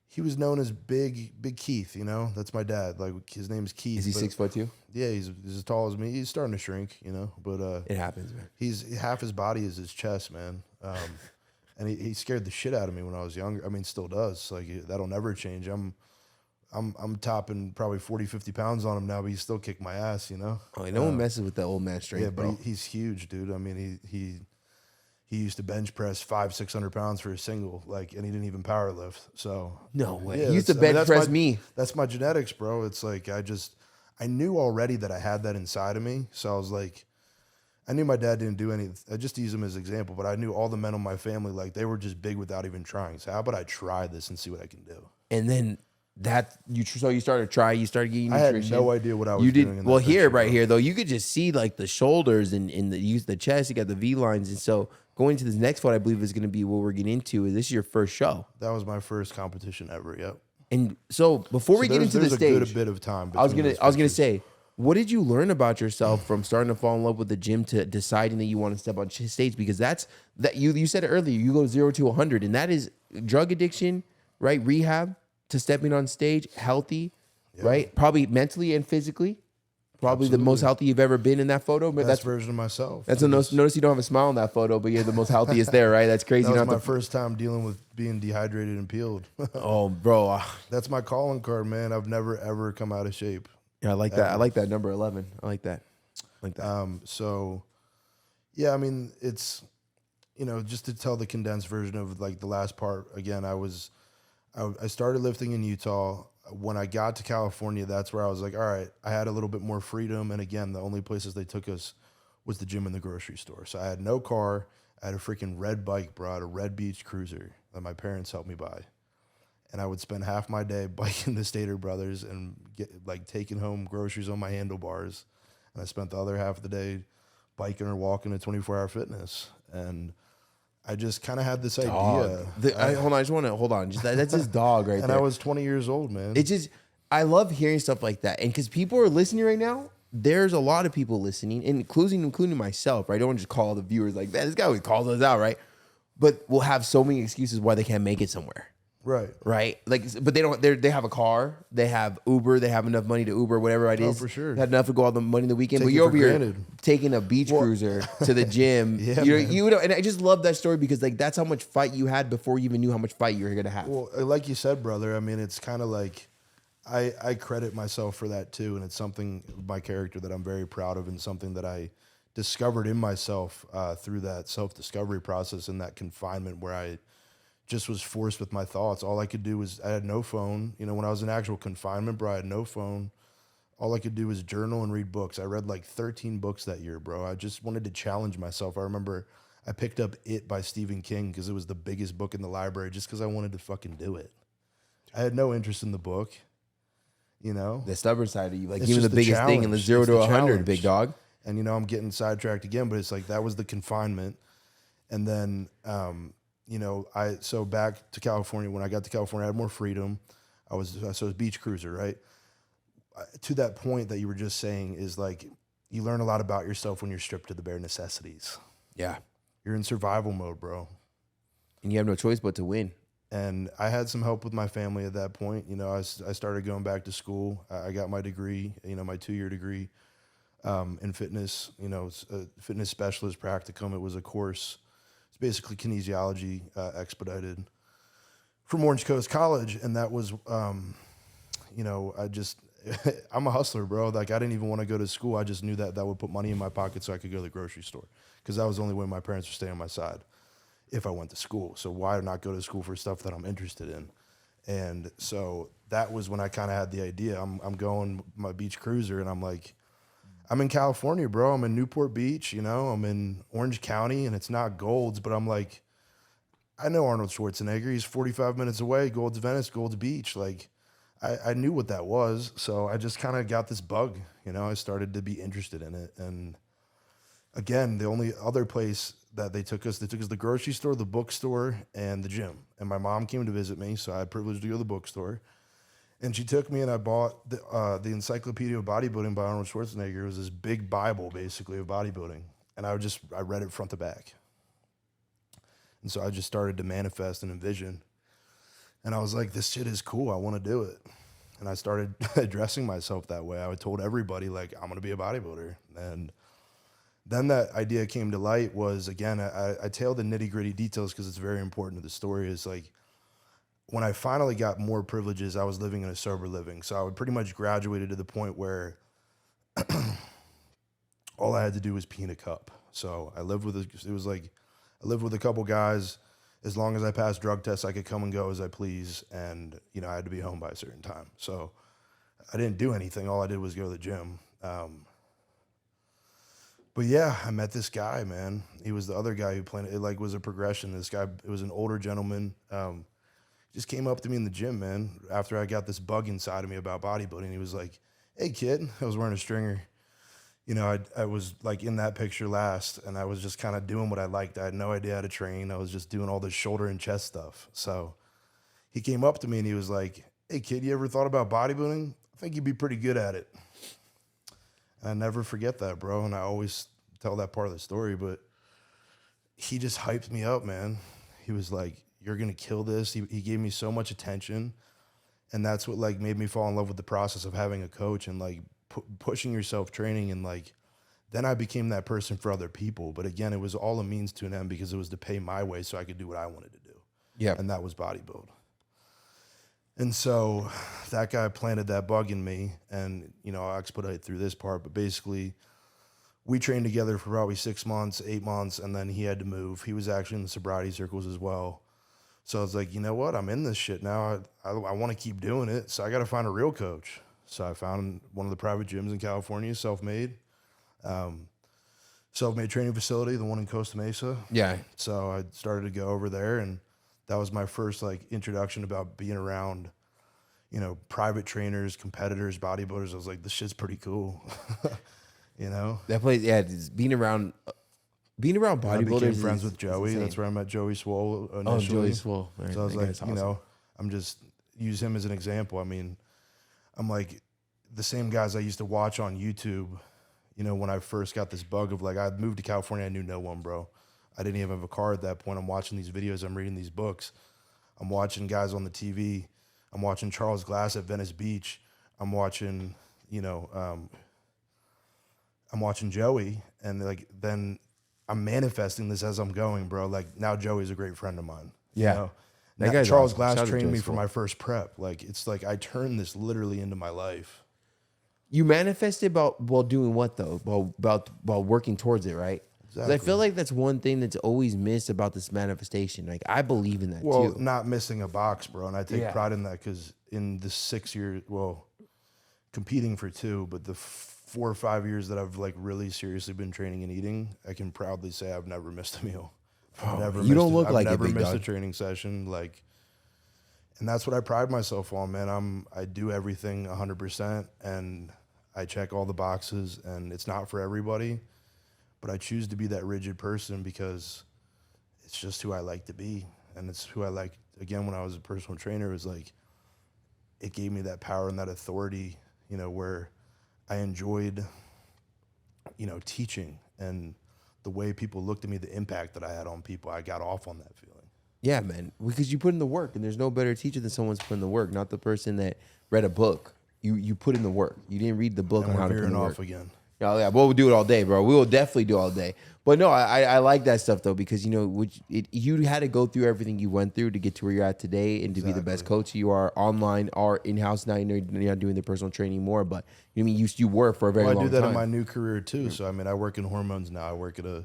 he was known as Big Keith. You know, that's my dad. Like his name's Keith. Is he 6'2"? Yeah, he's as tall as me. He's starting to shrink. You know, but it happens, man. He's half his body is his chest, man. And he scared the shit out of me when I was younger. I mean, still does. Like that'll never change. I'm topping probably 40, 50 pounds on him now, but he still kicked my ass, you know? Oh, no one messes with that old man strength, yeah, bro. But he's huge, dude. I mean, he used to bench press 500-600 pounds for a single, like, and he didn't even power lift. So no way. Yeah, he used to bench press me. That's my genetics, bro. It's like I knew already that I had that inside of me. So I was like, I knew my dad didn't do anything. I just use him as an example, but I knew all the men in my family, like they were just big without even trying. So how about I try this and see what I can do? And then So you started getting nutrition. I had no idea what I was doing. In Well, that here, picture, right bro. here, though, you could just see like the shoulders and the chest. You got the V lines, and so going to this next photo, I believe is going to be what we're getting into. This is your first show. That was my first competition ever. Yep. And so before we get into the stage, there's a bit of time. I was between gonna those say, what did you learn about yourself from starting to fall in love with the gym to deciding that you want to step on stage? Because you said it earlier. You go 0 to 100, and that is drug addiction, right? Rehab to stepping on stage, healthy, right? Probably mentally and physically. Probably the most healthy you've ever been in that photo. Best version of myself. That's notice you don't have a smile in that photo, but you're the most healthiest there, right? That's crazy. That was my first time dealing with being dehydrated and peeled. Oh, bro. That's my calling card, man. I've never ever come out of shape. Yeah, I like that. I like that number 11. I like that. So, yeah, I mean, it's, just to tell the condensed version of like the last part. Again, I started lifting in Utah. When I got to California, that's where I was like, all right, I had a little bit more freedom. And again, the only places they took us was the gym and the grocery store. So I had no car. I had a freaking red bike, bro. I had a red Beach Cruiser that my parents helped me buy. And I would spend half my day biking the Stater Brothers and taking home groceries on my handlebars. And I spent the other half of the day biking or walking to 24-hour fitness. And I just kind of had this idea. Hold on. That's his dog right and there. I was 20 years old, man. I love hearing stuff like that. And because people are listening right now, there's a lot of people listening, including myself, right? I don't want to just call the viewers like, man, this guy always calls us out, right? But we'll have so many excuses why they can't make it somewhere. Right. But they have a car, they have Uber, they have enough money to Uber, whatever it is. For sure. They have enough to go all the money in the weekend. Take but it you're for over here granted. taking a beach cruiser to the gym. And I just love that story because that's how much fight you had before you even knew how much fight you were gonna have. Well, like you said, brother, I mean, it's kind of like I credit myself for that too, and it's something, my character, that I'm very proud of, and something that I discovered in myself through that self-discovery process and that confinement where I just was forced with my thoughts. All I could do was, I had no phone. When I was in actual confinement, bro, I had no phone. All I could do was journal and read books. I read like 13 books that year, bro. I just wanted to challenge myself. I remember I picked up It by Stephen King because it was the biggest book in the library, just because I wanted to fucking do it. I had no interest in the book, The stubborn side of you, like It's even the just the biggest thing in the challenge. 0 It's to the 100, challenge. big dog. And, I'm getting sidetracked again, but it's like, that was the confinement. And then, so back to California, when I got to California, I had more freedom. I was beach cruiser, right? To that point that you were just saying is like, you learn a lot about yourself when you're stripped to the bare necessities. Yeah. You're in survival mode, bro. And you have no choice but to win. And I had some help with my family at that point. I started going back to school. I got my degree, my 2-year degree in fitness, fitness specialist practicum. It was a course. It's basically kinesiology expedited from Orange Coast College. And that was, I'm a hustler, bro. Like, I didn't even want to go to school. I just knew that would put money in my pocket so I could go to the grocery store, because that was the only way my parents would stay on my side if I went to school. So why not go to school for stuff that I'm interested in? And so that was when I kind of had the idea. I'm going my beach cruiser, and I'm like, I'm in California, bro. I'm in Newport Beach, I'm in Orange County, and it's not Gold's, but I'm like, I know Arnold Schwarzenegger. He's 45 minutes away. Gold's Venice, Gold's Beach. Like, I knew what that was. So I just kind of got this bug, I started to be interested in it. And again, the only other place that they took us the grocery store, the bookstore, and the gym. And my mom came to visit me, so I had privilege to go to the bookstore. And she took me, and I bought the Encyclopedia of Bodybuilding by Arnold Schwarzenegger. It was this big Bible, basically, of bodybuilding. And I read it front to back. And so I just started to manifest and envision. And I was like, this shit is cool. I want to do it. And I started addressing myself that way. I told everybody, like, I'm going to be a bodybuilder. And then that idea came to light was, again, I tailed the nitty-gritty details because it's very important to the story. Is like, when I finally got more privileges, I was living in a sober living. So I would pretty much graduated to the point where all I had to do was pee in a cup. So I lived with I lived with a couple guys. As long as I passed drug tests, I could come and go as I please. And, I had to be home by a certain time. So I didn't do anything. All I did was go to the gym. But yeah, I met this guy, man. He was the other guy who planned it. It was a progression. This guy, it was an older gentleman. just came up to me in the gym, man, after I got this bug inside of me about bodybuilding. He was like, "Hey, kid," I was wearing a stringer. You know, I was like in that picture last, and I was just kind of doing what I liked. I had no idea how to train. I was just doing all this shoulder and chest stuff. So he came up to me and he was like, "Hey, kid, you ever thought about bodybuilding? I think you'd be pretty good at it." And I never forget that, bro. And I always tell that part of the story, but he just hyped me up, man. He was like, "You're going to kill this." He gave me so much attention. And that's what like made me fall in love with the process of having a coach and like pushing yourself, training. And like, then I became that person for other people. But again, it was all a means to an end because it was to pay my way so I could do what I wanted to do. Yeah. And that was bodybuild. And so that guy planted that bug in me. And, you know, I'll expedite through this part, but basically we trained together for probably 6 months, 8 months, and then he had to move. He was actually in the sobriety circles as well. So I was like, you know what? I'm in this shit now. I want to keep doing it. So I got to find a real coach. So I found one of the private gyms in California, self-made training facility, the one in Costa Mesa. Yeah. So I started to go over there, and that was my first like introduction about being around, you know, private trainers, competitors, bodybuilders. I was like, this shit's pretty cool. You know? That place, yeah, just being around bodybuilders. I became friends with is Joey. insane. That's where I met Joey Swole initially. Oh, Joey Swole. Right. So I was That like, guy's you awesome. know, I'm just use him as an example. I mean, I'm like the same guys I used to watch on YouTube, you know, when I first got this bug of like, I'd moved to California, I knew no one, bro. I didn't even have a car at that point. I'm watching these videos, I'm reading these books. I'm watching guys on the TV. I'm watching Charles Glass at Venice Beach. I'm watching, you know, I'm watching Joey, and like then I'm manifesting this as I'm going, bro. Like now Joey's a great friend of mine. Yeah. You know? That Now, guy's Charles awesome. Glass Shout out to trained me Joey for Swole. my first prep. Like it's like I turned this literally into my life. You manifested while doing what though? While working towards it, right? 'Cause I Exactly. feel like that's one thing that's always missed about this manifestation. Like I believe in that Well, too. not missing a box, bro. And I take Yeah. pride in that because in the 6 years, well, competing for 2, but the 4 or 5 years that I've like really seriously been training and eating, I can proudly say I've never missed a meal. I've never you don't look I've like it, never big missed a dog. training session. Like, and that's what I pride myself on, man. I do everything 100%, and I check all the boxes, and it's not for everybody, but I choose to be that rigid person because it's just who I like to be, and it's who I like. Again, when I was a personal trainer, it was like it gave me that power and that authority, you know, where I enjoyed, you know, teaching, and the way people looked at me, the impact that I had on people. I got off on that feeling. Yeah, man. Because you put in the work, and there's no better teacher than someone's put in the work, not the person that read a book. You put in the work. You didn't read the book And on how we're to put in veering the off work. again. Oh yeah, well, we'll do it all day, bro. We will definitely do all day. But no, I like that stuff though, because you know, you had to go through everything you went through to get to where you're at today, and to be the best coach you are online or in house now. You're not doing the personal training more, but you know, I mean you were for a very Well, I long do that time. in my new career too. So I mean, I work in hormones now. I work at a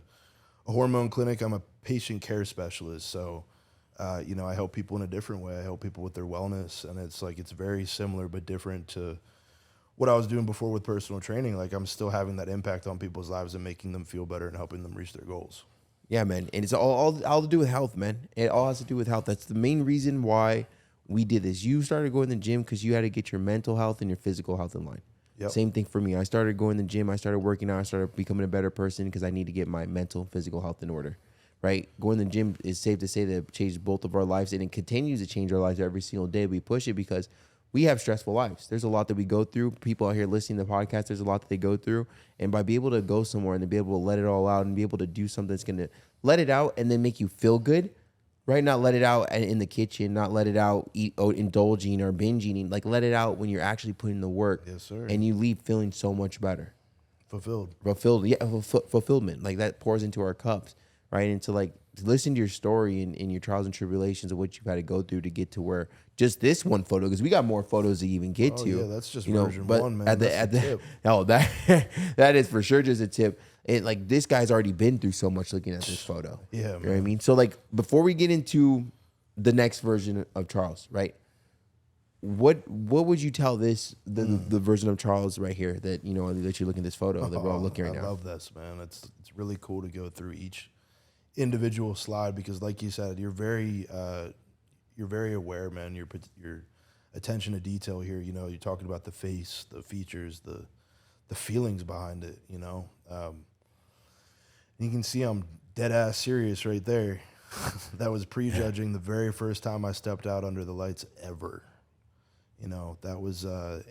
hormone clinic. I'm a patient care specialist. So you know, I help people in a different way. I help people with their wellness, and it's like it's very similar but different to what I was doing before with personal training. Like I'm still having that impact on people's lives and making them feel better and helping them reach their goals. Yeah, man. And it's all to do with health, man. It all has to do with health. That's the main reason why we did this. You started going to the gym because you had to get your mental health and your physical health in line. Yep. Same thing for me. I started going to the gym. I started working out. I started becoming a better person because I need to get my mental and physical health in order. Right? Going to the gym is safe to say that it changed both of our lives, and it continues to change our lives every single day. We push it because we have stressful lives. There's a lot that we go through. People out here listening to the podcast, there's a lot that they go through. And by being able to go somewhere and to be able to let it all out and be able to do something that's going to let it out and then make you feel good, right? Not let it out in the kitchen, not let it out indulging or binge eating. Like let it out when you're actually putting in the work. Yes, sir. And you leave feeling so much better. Fulfilled. Fulfillment. Like that pours into our cups, right? And to like listen to your story and your trials and tribulations of what you've had to go through to get to where just this one photo, because we got more photos to even get to. Yeah, that's just you know, version but 1, man. At That's the the tip. no, that is for sure just a tip. And like this guy's already been through so much looking at this photo. Yeah, You know what I man. mean? So like before we get into the next version of Charles, right? What would you tell the version of Charles right here that you know that you look at this photo that we're all looking right I now? love this, man. It's really cool to go through each individual slide because, like you said, you're very very aware, man. Your attention to detail here, you know, you're talking about the face, the features, the feelings behind it, you know. You can see I'm dead ass serious right there. That was prejudging the very first time I stepped out under the lights ever. You know, that was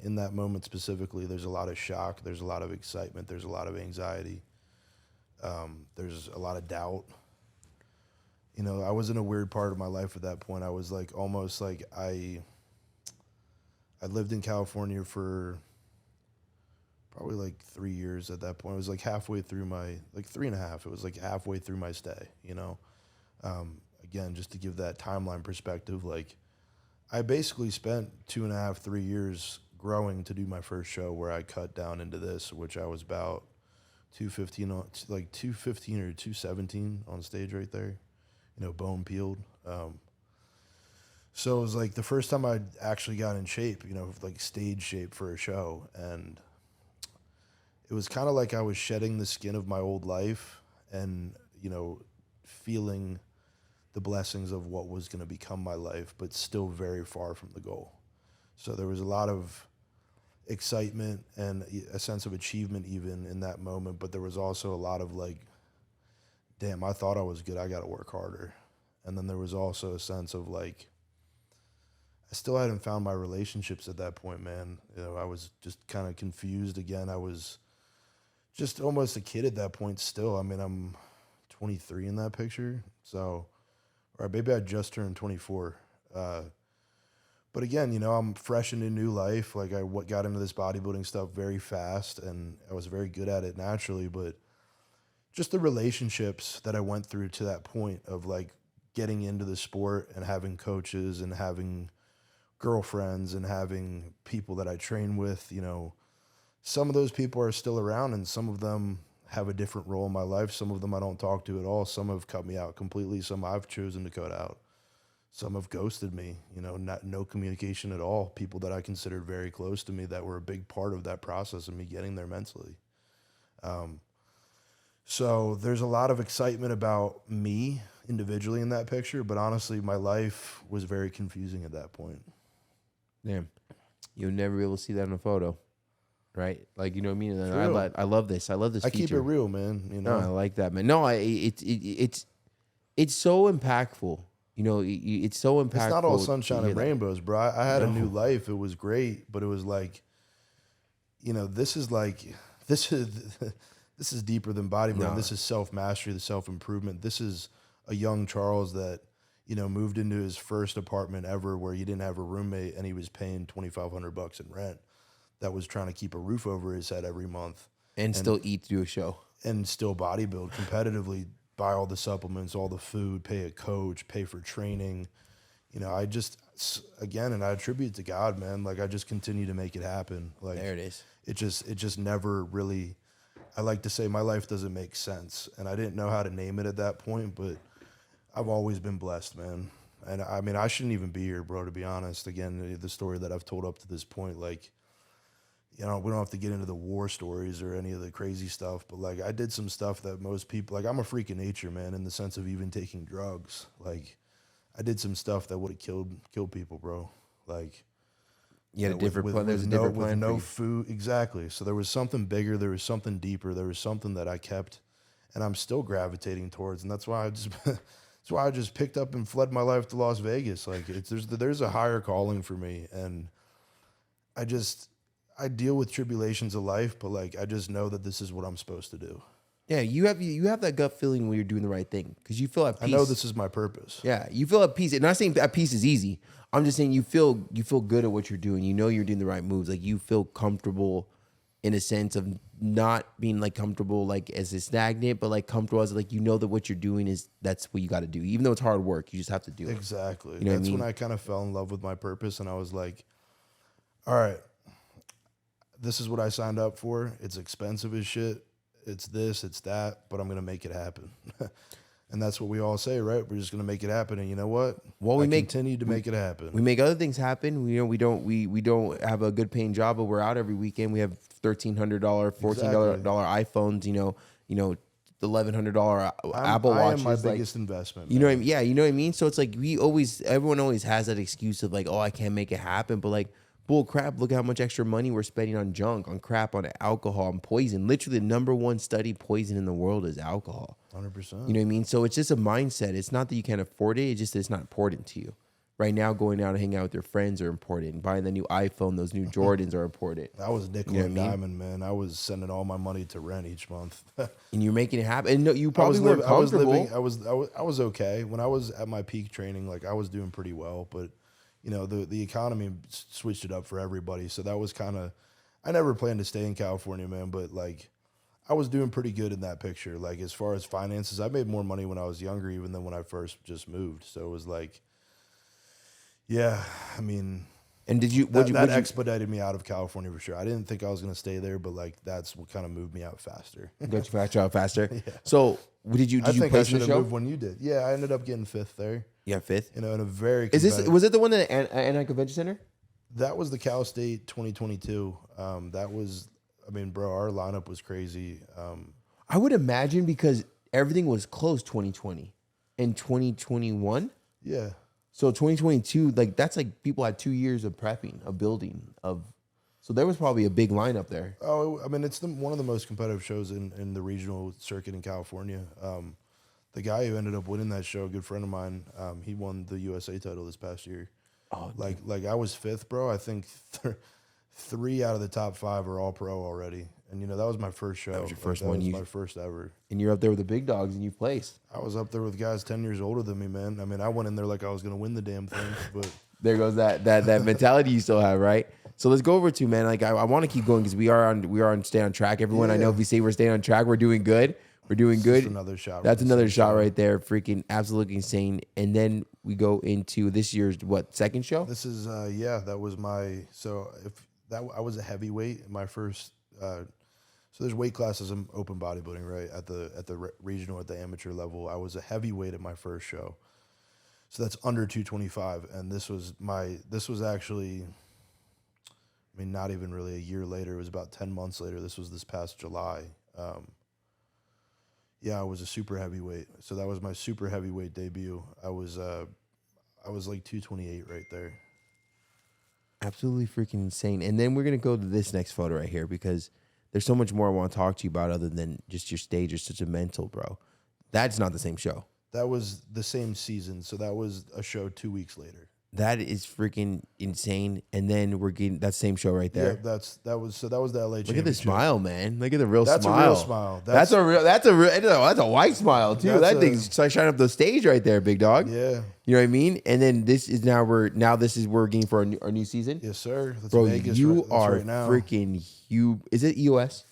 in that moment specifically, there's a lot of shock, there's a lot of excitement, there's a lot of anxiety, there's a lot of doubt. You know, I was in a weird part of my life at that point. I was like almost like I lived in California for probably like 3 years at that point. It was like halfway through my, like 3.5. It was like halfway through my stay, you know. Again, just to give that timeline perspective, like I basically spent 2.5, 3 years growing to do my first show where I cut down into this, which I was about 215 on, like 215 or 217 on stage right there, you know, bone peeled. So it was like the first time I actually got in shape, you know, like stage shape for a show. And it was kind of like I was shedding the skin of my old life and, you know, feeling the blessings of what was going to become my life, but still very far from the goal. So there was a lot of excitement and a sense of achievement even in that moment, but there was also a lot of like, damn, I thought I was good, I got to work harder. And then there was also a sense of like, I still hadn't found my relationships at that point, man. You know, I was just kind of confused again. I was just almost a kid at that point still. I mean, I'm 23 in that picture. So, or maybe I just turned 24. But again, you know, I'm fresh into new life. Like I got into this bodybuilding stuff very fast and I was very good at it naturally, but just the relationships that I went through to that point of like getting into the sport and having coaches and having girlfriends and having people that I train with, you know, some of those people are still around and some of them have a different role in my life. Some of them I don't talk to at all. Some have cut me out completely. Some I've chosen to cut out. Some have ghosted me, you know, no communication at all. People that I considered very close to me that were a big part of that process of me getting there mentally. So there's a lot of excitement about me individually in that picture, but honestly, my life was very confusing at that point. Damn, you'll never be able to see that in a photo, right? Like, you know what I mean? And True. I love this. I love this. I feature. keep it real, man. You know, No, I like that, man. No, it's so impactful. You know, it's so impactful. it's not all sunshine and that. rainbows, bro. I had a new life. It was great, but it was like, you know, this is deeper than bodybuilding. No. This is self-mastery, the self-improvement. This is a young Charles that, you know, moved into his first apartment ever where he didn't have a roommate and he was paying $2,500 in rent. That was trying to keep a roof over his head every month. And still eat through a show. And still bodybuild competitively, buy all the supplements, all the food, pay a coach, pay for training. You know, I just, again, and I attribute it to God, man. Like I just continue to make it happen. Like There it is. It just never really, I like to say my life doesn't make sense. And I didn't know how to name it at that point, but I've always been blessed, man. And I mean, I shouldn't even be here, bro, to be honest. Again, the story that I've told up to this point, like, you know, we don't have to get into the war stories or any of the crazy stuff, but like I did some stuff that most people, like I'm a freak of nature, man, in the sense of even taking drugs. Like I did some stuff that would have killed people, bro. Like You had a different plan. There's a different plan. With for no you. food, exactly. So there was something bigger, there was something deeper, there was something that I kept and I'm still gravitating towards, and that's why I just picked up and fled my life to Las Vegas. Like there's a higher calling for me, and I deal with tribulations of life, but like I just know that this is what I'm supposed to do. Yeah, you have that gut feeling when you're doing the right thing because you feel at peace. I know this is my purpose. Yeah, you feel at peace. And I'm not saying at peace is easy. I'm just saying you feel good at what you're doing. You know you're doing the right moves. Like you feel comfortable in a sense of not being like comfortable like as a stagnant, but like comfortable as like you know that what you're doing that's what you got to do. Even though it's hard work, you just have to do it. Exactly. You know That's what I mean? when I kind of fell in love with my purpose, and I was like, all right, this is what I signed up for. It's expensive as shit. It's this, it's that, but I'm going to make it happen. And that's what we all say, right? We're just going to make it happen. And you know what? Well, we continue to make it happen. We make other things happen. We don't have a good paying job, but we're out every weekend. We have $1,300, $1,400 iPhones. You know, the $1,100 Apple I Watch am my is like, biggest investment. you know what I mean? Yeah, you know what I mean? So it's like everyone always has that excuse of like, oh, I can't make it happen. But like, bull crap, look at how much extra money we're spending on junk, on crap, on alcohol, on poison. Literally the number one studied poison in the world is alcohol. 100%. You know what I mean? So it's just a mindset. It's not that you can't afford it. It's just that it's not important to you. Right now, going out and hanging out with your friends are important. Buying the new iPhone, those new Jordans are important. I was nickel You know and what I mean? diamond, man. I was sending all my money to rent each month. And you're making it happen. And no, you probably weren't comfortable. I was okay when I was at my peak training. Like I was doing pretty well, but you know the economy switched it up for everybody. So that was kind of. I never planned to stay in California, man. But like, I was doing pretty good in that picture. Like as far as finances, I made more money when I was younger, even than when I first just moved. So it was like. Yeah, I mean, And did you? that expedited me out of California for sure. I didn't think I was going to stay there, but like that's what kind of moved me out faster. Got you out faster. Yeah. So did you? I think I place should the have show? moved when you did. Yeah, I ended up getting 5th there. Yeah, 5th. You know, in a very Was it the one at Anaheim Convention Center? That was the Cal State 2022. That was, I mean, bro, our lineup was crazy. I would imagine because everything was closed 2020 and 2021. Yeah. So 2022, like that's like people had 2 years of prepping, of building, so there was probably a big lineup there. Oh, I mean, it's one of the most competitive shows in the regional circuit in California. The guy who ended up winning that show, a good friend of mine, he won the USA title this past year. Oh, like I was 5th, bro. I think 3 out of the top 5 are all pro already. And, you know, that was my first show. That was your first that one. was my first ever. And you're up there with the big dogs and you placed. I was up there with guys 10 years older than me, man. I mean, I went in there like I was going to win the damn thing. But there goes that mentality you still have, right? So let's go over to, man, like I want to keep going because we are on stay on track. Everyone, Yeah. I know if we say we're staying on track, we're doing good. We're doing good. That's another shot. That's another shot right there. Freaking absolutely insane. And then we go into this year's, second show? This is, that was my, I was a heavyweight in my first, so there's weight classes in open bodybuilding, right? At the regional, at the amateur level, I was a heavyweight at my first show. So that's under 225. And this was actually, I mean, not even really a year later. It was about 10 months later. This was this past July. I was a super heavyweight. So that was my super heavyweight debut. I was like 228 right there. Absolutely freaking insane. And then we're going to go to this next photo right here because there's so much more I want to talk to you about other than just your stage. You're such a mental, bro. That's not the same show. That was the same season. So that was a show 2 weeks later. That is freaking insane. And then we're getting that same show right there. Yeah, that was the LA championship. Look at the smile, man. Look at the real That's smile. a real smile. That's a white smile too. That thing's like shining up the stage right there, big dog. Yeah. You know what I mean? And then this is we're getting for our new season. Yes, sir. That's Bro, Vegas you that's are right now. freaking huge. Is it EOS?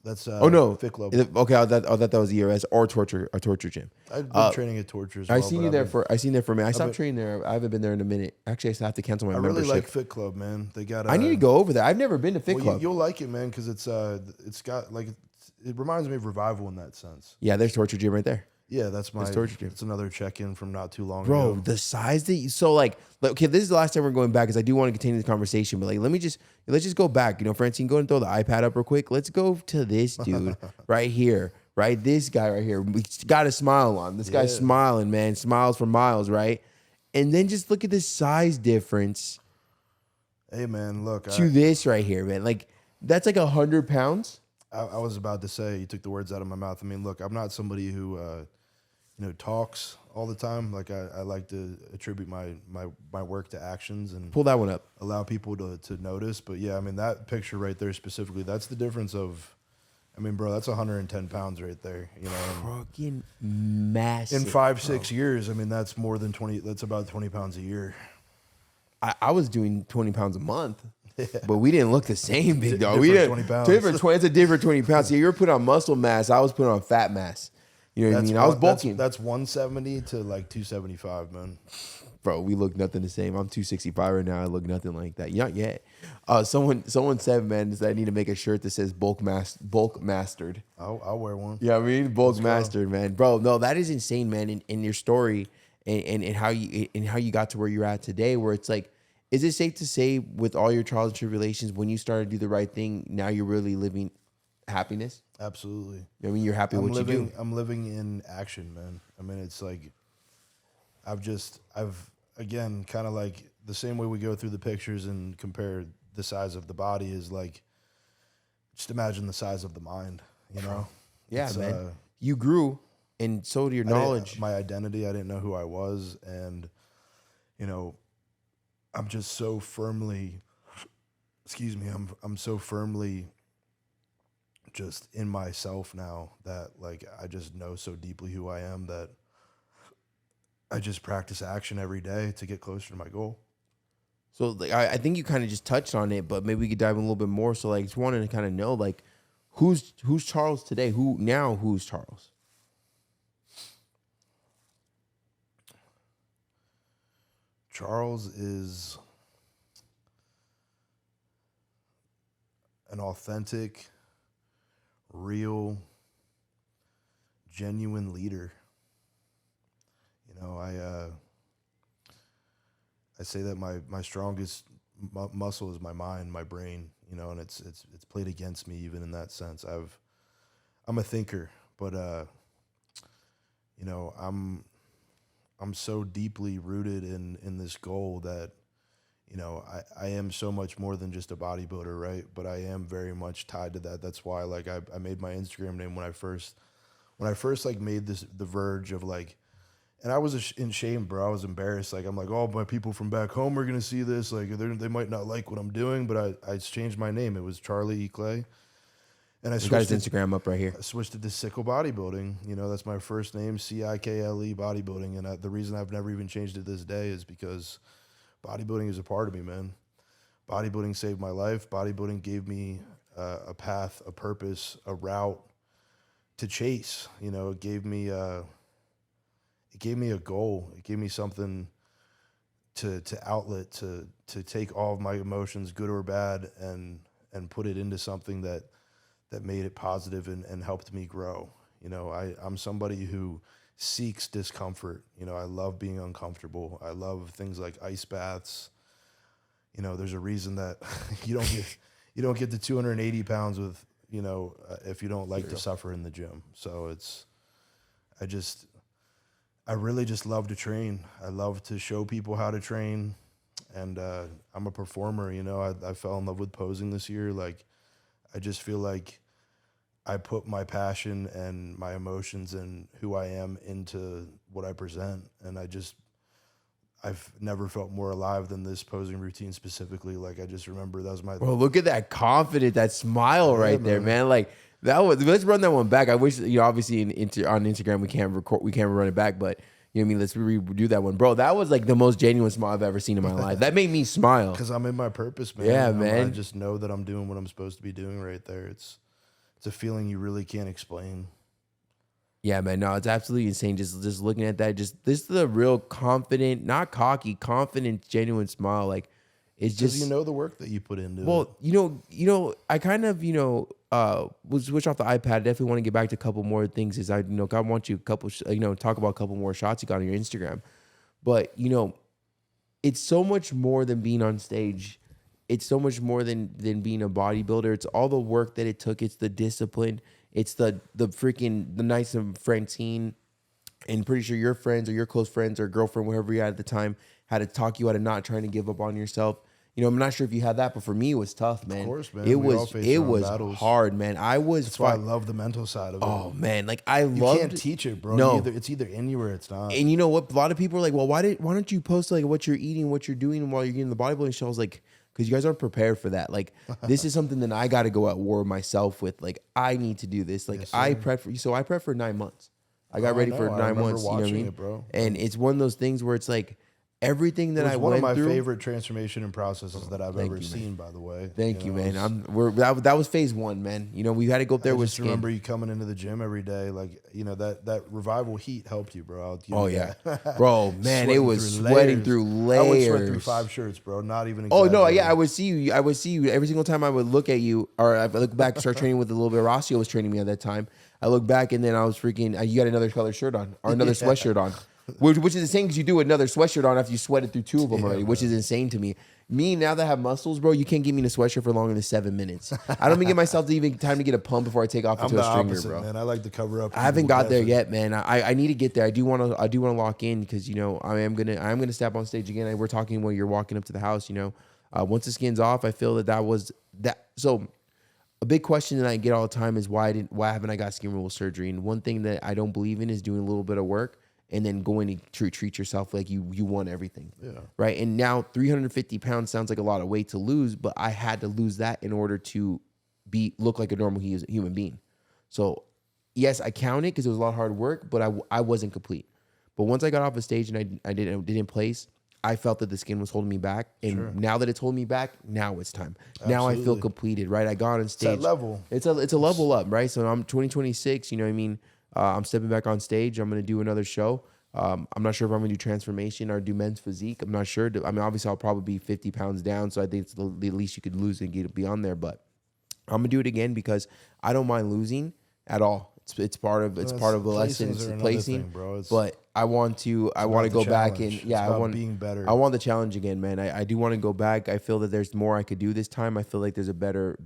That's Oh no, Fit Club. Okay, I thought that was EOS or torture gym. I've been training at Torture as well. I seen you there for a minute. I stopped training there. I haven't been there in a minute. Actually, I have to cancel my membership. I really like Fit Club, man. They got. I need to go over there. I've never been to Fit Club. You'll like it, man, because it's got like it reminds me of Revival in that sense. Yeah, there's torture gym right there. Yeah, that's Torture Gym. It's another check-in from not too long Bro, ago. the size that okay, this is the last time we're going back because I do want to continue the conversation, but like let's just go back. You know, Francine, go and throw the iPad up real quick. Let's go to this dude right here, right? This guy right here. We got a smile on. This guy's smiling, man. Smiles for miles, right? And then just look at the size difference. Hey, man, look. To this right here, man. Like, that's like 100 pounds. I was about to say, you took the words out of my mouth. I mean, look, I'm not somebody who, talks all the time. Like, I like to attribute my work to actions and Pull that one up. allow people to notice. But yeah, I mean, that picture right there specifically, that's the difference of, I mean, bro, that's 110 pounds right there. You know, Fucking massive. in 5-6 years, I mean, that's more than 20. That's about 20 pounds a year. I was doing 20 pounds a month. But we didn't look the same, big dog. We Different didn't. 20 pounds. It's a different 20 pounds. See, you were putting on muscle mass. I was putting on fat mass. You know what I mean? I was bulking. That's 170 to like 275, man. Bro, we look nothing the same. I'm 265 right now. I look nothing like that. Not yet. Someone said, man, that I need to make a shirt that says bulk mastered. I'll wear one. Yeah, I mean, bulk mastered, man. Bro, no, that is insane, man. In your story and how you got to where you're at today, where it's like, is it safe to say with all your trials and tribulations, when you started to do the right thing, now you're really living happiness? Absolutely. I mean, you're happy with what you do. I'm living in action, man. I mean, it's like I've again kind of like the same way we go through the pictures and compare the size of the body is like just imagine the size of the mind, you know? Yeah, man. You grew, and so did your knowledge. My identity, I didn't know who I was, and you know, I'm just so firmly, I'm so firmly just in myself now that like I just know so deeply who I am that I just practice action every day to get closer to my goal. So like, I think you kind of just touched on it, but maybe we could dive in a little bit more. So like, just wanted to kind of know like, who's Charles today? Who's Charles? Charles is an authentic, real, genuine leader. You know, I say that my strongest muscle is my mind, my brain. You know, and it's played against me even in that sense. I'm a thinker, but you know, I'm so deeply rooted in this goal that, you know, I am so much more than just a bodybuilder, right? But I am very much tied to that. That's why like I made my Instagram name when I first like made the verge of like, and I was in shame, bro. I was embarrassed. Like I'm like, oh, my people from back home are gonna see this. Like they might not like what I'm doing, but I changed my name. It was Charlie Clay. And I switched his Instagram up right here. I switched it to Sickle Bodybuilding. You know, that's my first name, Cikle Bodybuilding. And the reason I've never even changed it this day is because bodybuilding is a part of me, man. Bodybuilding saved my life. Bodybuilding gave me a path, a purpose, a route to chase. You know, it gave me a goal. It gave me something to outlet, to take all of my emotions, good or bad, and put it into something that made it positive and helped me grow. You know, I'm somebody who seeks discomfort. You know, I love being uncomfortable. I love things like ice baths. You know, there's a reason that you don't get to 280 pounds with, you know, if you don't like to suffer in the gym. So I really just love to train. I love to show people how to train. And I'm a performer, you know. I fell in love with posing this year. Like, I just feel like I put my passion and my emotions and who I am into what I present. And I've never felt more alive than this posing routine specifically. Like, I just remember that was my... Bro, look at that confident, that smile right there, man. Like, that was... Let's run that one back. I wish, you know, obviously on Instagram we can't run it back, but... You know what I mean? Let's redo that one. Bro, that was like the most genuine smile I've ever seen in my life. That made me smile. Because I'm in my purpose, man. Yeah, man. I just know that I'm doing what I'm supposed to be doing right there. It's a feeling you really can't explain. Yeah, man. No, it's absolutely insane. Just looking at that, this is the real confident, not cocky, confident, genuine smile. Like, it's just... Because you know the work that you put into it. Well, you know, I kind of, you know... we'll switch off the iPad. I definitely want to get back to a couple more things. Is I want you talk about a couple more shots you got on your Instagram. But you know, it's so much more than being on stage. It's so much more than being a bodybuilder. It's all the work that it took. It's the discipline. It's the nice of Francine, and pretty sure your friends or your close friends or girlfriend, wherever you're at the time, had to talk you out of not trying to give up on yourself. You know, I'm not sure if you had that, but for me, it was tough, man. Of course, man. It was hard, man. That's why I love the mental side of it. Oh, man. Like, you can't teach it, bro. No. It's either in you or it's not. And you know what? A lot of people are like, well, why don't you post like what you're eating, what you're doing while you're getting the bodybuilding show? I was like, because you guys aren't prepared for that. Like, this is something that I got to go at war myself with. Like, I need to do this. Like, yes, I prepped for 9 months. I got ready for 9 months. You know what I mean? Bro. And it's one of those things where it's like, everything that I went through. One of my favorite transformation and processes that I've ever seen, by the way. Thank you, man. That was phase 1, man. You know, we had to go up there with skin. I remember you coming into the gym every day. Like, you know, that revival heat helped you, bro. Yeah. Bro, man, it was sweating through layers. I would sweat through 5 shirts, bro. Not even exaggerating. Oh, no, yeah, I would see you. Every single time I would look at you, or I look back and start training with a little bit. Rossio was training me at that time. I look back and then I was freaking, you got another color shirt on, or another sweatshirt on. Which is insane because you do another sweatshirt on after you sweated through 2 of them already, which is insane to me. Me, now that I have muscles, bro, you can't get me in a sweatshirt for longer than 7 minutes. I don't even give myself even time to get a pump before I take off into a stringer, opposite, bro. Man. I like to cover up. I haven't got there yet, man. I need to get there. I do want to lock in because, you know, I'm gonna step on stage again. We're talking when you're walking up to the house, you know. Once the skin's off, I feel that was that. So a big question that I get all the time is why haven't I got skin removal surgery? And one thing that I don't believe in is doing a little bit of work and then going to treat yourself like you want everything. Yeah. Right. And now 350 pounds sounds like a lot of weight to lose, but I had to lose that in order to look like a normal human being. So yes, I count it because it was a lot of hard work, but I wasn't complete. But once I got off the stage and I did in place, I felt that the skin was holding me back. And now that it's holding me back, now it's time. Absolutely. Now I feel completed, right? I got on stage. It's that level. It's a level up, right? So I'm 2026, you know what I mean? I'm stepping back on stage. I'm going to do another show. I'm not sure if I'm going to do transformation or do men's physique. I'm not sure. I mean, obviously, I'll probably be 50 pounds down. So I think it's the least you could lose and get beyond there. But I'm going to do it again because I don't mind losing at all. It's part of the lesson. It's placing, bro. But I want to go back and I want being better. I want the challenge again, man. I do want to go back. I feel that there's more I could do this time. I feel like there's a better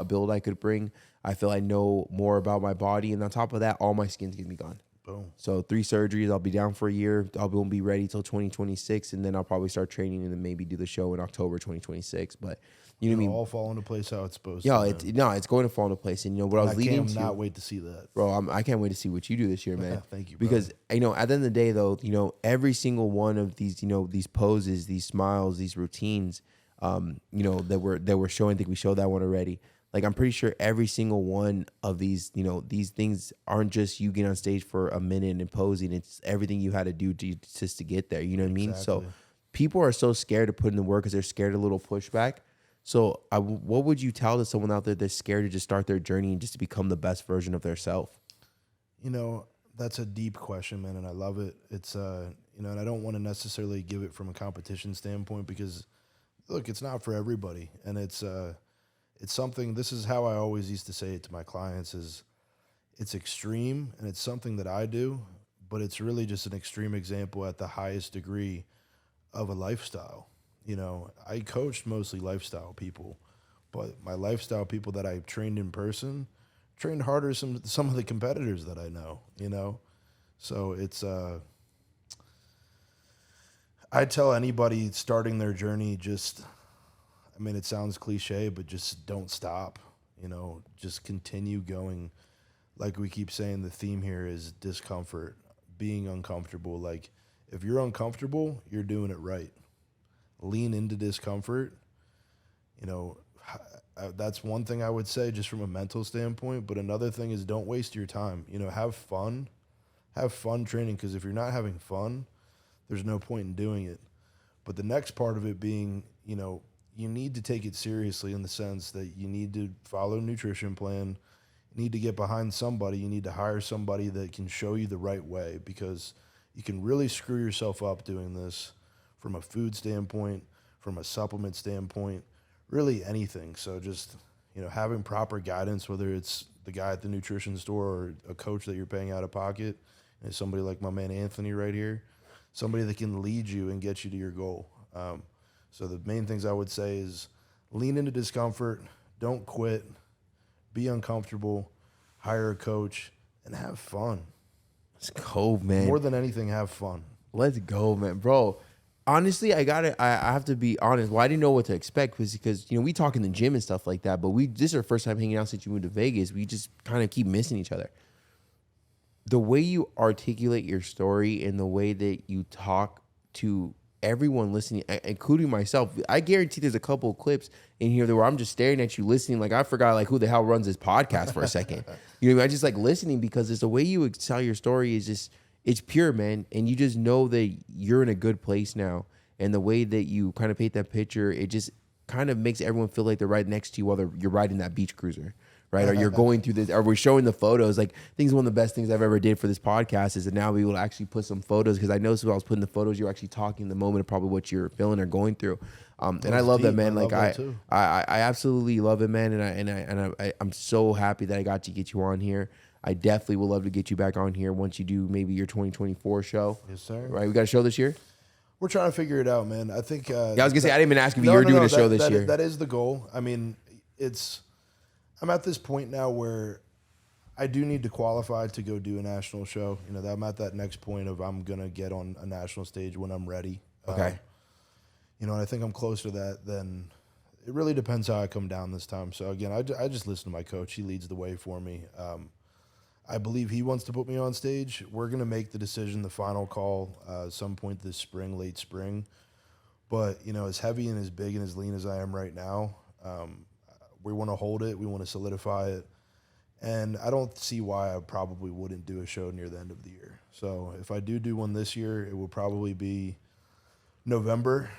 build I could bring. I feel I know more about my body, and on top of that, all my skin's gonna be gone. Boom. So 3 surgeries. I'll be down for a year. I won't be ready till 2026, and then I'll probably start training and then maybe do the show in October 2026. But you know what I mean? All fall into place how it's supposed to. It's going to fall into place. And you know what I was leading to. I cannot wait to see that, bro. I can't wait to see what you do this year, man. Thank you, bro. Because you know, at the end of the day, though, you know, every single one of these, you know, these poses, these smiles, these routines, you know, that we're showing. I think we showed that one already. Like, I'm pretty sure every single one of these, you know, these things aren't just you getting on stage for a minute and posing. It's everything you had to do just to get there. You know what I mean? So people are so scared to put in the work because they're scared of a little pushback. So what would you tell to someone out there that's scared to just start their journey and just to become the best version of their self? You know, that's a deep question, man, and I love it. It's, you know, and I don't want to necessarily give it from a competition standpoint because, look, it's not for everybody. And it's something, this is how I always used to say it to my clients is it's extreme and it's something that I do, but it's really just an extreme example at the highest degree of a lifestyle. You know, I coached mostly lifestyle people, but my lifestyle people that I trained in person trained harder than some of the competitors that I know, you know? So it's, I tell anybody starting their journey just, I mean, it sounds cliche, but just don't stop, you know, just continue going. Like we keep saying, the theme here is discomfort, being uncomfortable. Like if you're uncomfortable, you're doing it right. Lean into discomfort. You know, that's one thing I would say just from a mental standpoint. But another thing is don't waste your time. You know, have fun training, because if you're not having fun, there's no point in doing it. But the next part of it being, you know, you need to take it seriously in the sense that you need to follow a nutrition plan. You need to get behind somebody. You need to hire somebody that can show you the right way, because you can really screw yourself up doing this from a food standpoint, from a supplement standpoint, really anything. So just, you know, having proper guidance, whether it's the guy at the nutrition store or a coach that you're paying out of pocket, and somebody like my man Anthony right here, somebody that can lead you and get you to your goal. So the main things I would say is lean into discomfort, don't quit, be uncomfortable, hire a coach, and have fun. Let's go, man. More than anything, have fun. Let's go, man. Bro, honestly, I have to be honest. Well, I didn't know what to expect because, you know, we talk in the gym and stuff like that, but this is our first time hanging out since you moved to Vegas. We just kind of keep missing each other. The way you articulate your story and the way that you talk to everyone listening, including myself, I guarantee there's a couple of clips in here where I'm just staring at you listening. Like I forgot like who the hell runs this podcast for a second. You know, I just like listening because it's the way you tell your story is just, it's pure, man. And you just know that you're in a good place now. And the way that you kind of paint that picture, it just kind of makes everyone feel like they're right next to you while you're riding that beach cruiser. Right? Or you're going through this, or we're showing the photos. Like, I think it's one of the best things I've ever did for this podcast is that now we will actually put some photos, because I noticed when I was putting the photos, you're actually talking in the moment of probably what you're feeling or going through. And I love that, man. Like I absolutely love it, man. And I'm so happy that I got to get you on here. I definitely would love to get you back on here once you do maybe your 2024 show. Yes, sir. Right? We got a show this year? We're trying to figure it out, man. I think. Yeah, I was gonna say I didn't even ask if you were doing a show this year. That is the goal. I mean, I'm at this point now where I do need to qualify to go do a national show. You know, I'm at that next point of I'm gonna get on a national stage when I'm ready. Okay. You know, and I think I'm closer to that than. It really depends how I come down this time. So again, I just listen to my coach. He leads the way for me. I believe he wants to put me on stage. We're going to make the decision, the final call, some point this spring, late spring. But, you know, as heavy and as big and as lean as I am right now, we want to hold it. We want to solidify it. And I don't see why I probably wouldn't do a show near the end of the year. So if I do one this year, it will probably be November.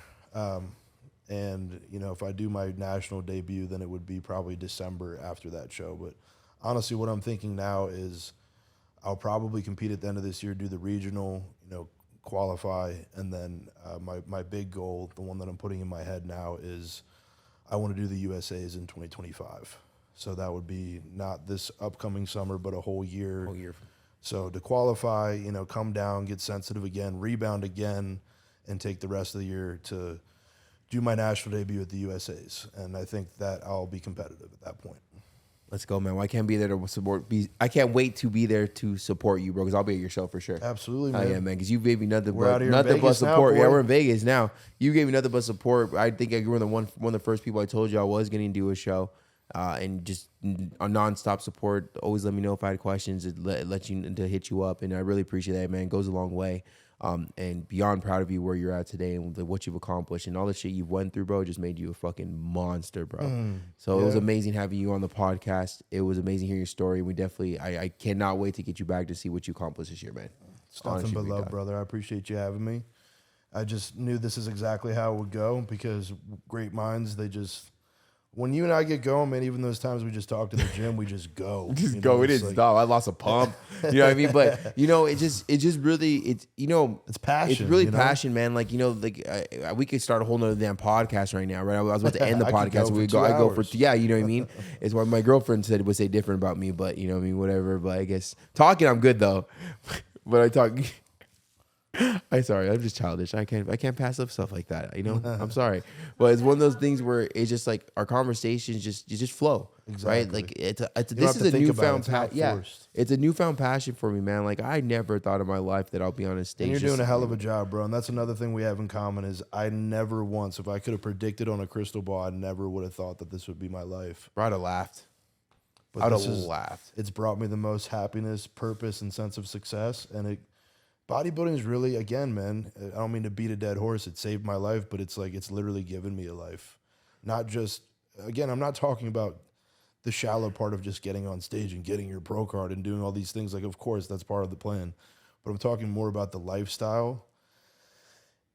And, you know, if I do my national debut, then it would be probably December after that show. But honestly, what I'm thinking now is I'll probably compete at the end of this year, do the regional, you know, qualify, and then my big goal, the one that I'm putting in my head now, is I want to do the USAs in 2025. So that would be not this upcoming summer, but a whole year. Whole year. So to qualify, you know, come down, get sensitive again, rebound again, and take the rest of the year to do my national debut at the USAs. And I think that I'll be competitive at that point. Let's go, man. Well, I can't be there to support. I can't wait to be there to support you, bro. Because I'll be at your show for sure. Absolutely, man. Yeah, man. Because you gave me nothing We're out but here in Vegas support. now, Yeah, boy. we're in Vegas now. You gave me nothing but support. I think you were one of the first people I told you I was going to do a show, and just a nonstop support. Always let me know if I had questions. Let you to hit you up, and I really appreciate that, man. It goes a long way. And beyond proud of you where you're at today and what you've accomplished and all the shit you've went through, bro, just made you a fucking monster, bro. So it was amazing having you on the podcast. It was amazing hearing your story. We definitely, I cannot wait to get you back to see what you accomplished this year, man. It's nothing but love, brother. I appreciate you having me. I just knew this is exactly how it would go because great minds, when you and I get going, man, even those times we just talk to the gym, we just go. Just go. It didn't stop. I lost a pump. You know what I mean? But, you know, it just really, it's passion. It's really passion, man. Like, you know, like we could start a whole nother damn podcast right now, right? I was about to end the podcast. I go for, yeah, you know what I mean? It's what my girlfriend would say different about me, but, you know what I mean? Whatever. But I guess talking, I'm good though. But I talk. I'm sorry, I'm just childish. I can't pass up stuff like that. You know, I'm sorry, but it's one of those things where it's just like our conversations just flow, right? Like this is a newfound passion. Yeah, it's a newfound passion for me, man. Like I never thought in my life that I'll be on a stage. And you're doing a hell of a job, bro. And that's another thing we have in common is I never once, if I could have predicted on a crystal ball, I never would have thought that this would be my life. Bro, I'd have laughed. But I'd have laughed. It's brought me the most happiness, purpose, and sense of success, and bodybuilding is really, again, man, I don't mean to beat a dead horse. It saved my life, but it's like it's literally given me a life. Not just, again, I'm not talking about the shallow part of just getting on stage and getting your pro card and doing all these things. Like, of course, that's part of the plan. But I'm talking more about the lifestyle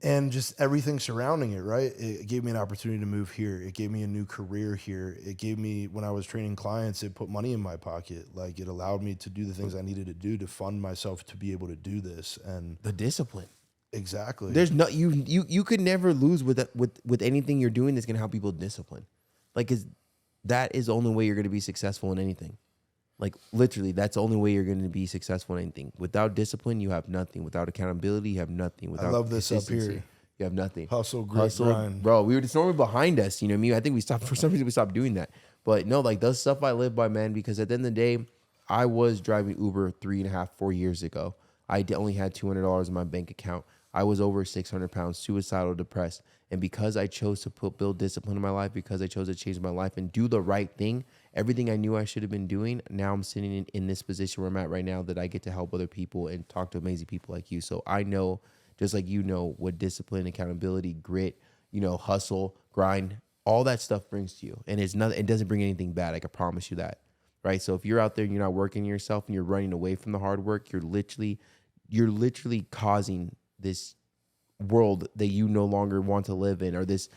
and just everything surrounding it, right? It gave me an opportunity to move here. It gave me a new career here. It gave me, when I was training clients, it put money in my pocket. Like it allowed me to do the things I needed to do to fund myself to be able to do this. And the discipline. Exactly. There's no, you could never lose with anything you're doing that's going to help people discipline. Like that is the only way you're going to be successful in anything. Like literally, that's the only way you're going to be successful in anything. Without discipline, you have nothing. Without accountability, you have nothing. Without I love this up here. You have nothing. Hustle, grind. Bro. It's normally behind us. You know what I mean? I think we stopped for some reason. We stopped doing that. But no, like that's stuff I live by, man. Because at the end of the day, I was driving Uber 3.5, 4 years ago. I only had $200 in my bank account. I was over 600 pounds, suicidal, depressed. And because I chose to build discipline in my life, because I chose to change my life and do the right thing, everything I knew I should have been doing, now I'm sitting in this position where I'm at right now that I get to help other people and talk to amazing people like you. So I know, just like you know, what discipline, accountability, grit, hustle, grind, all that stuff brings to you. And it doesn't bring anything bad. I can promise you that, right? So if you're out there and you're not working yourself and you're running away from the hard work, you're literally causing this world that you no longer want to live in, or this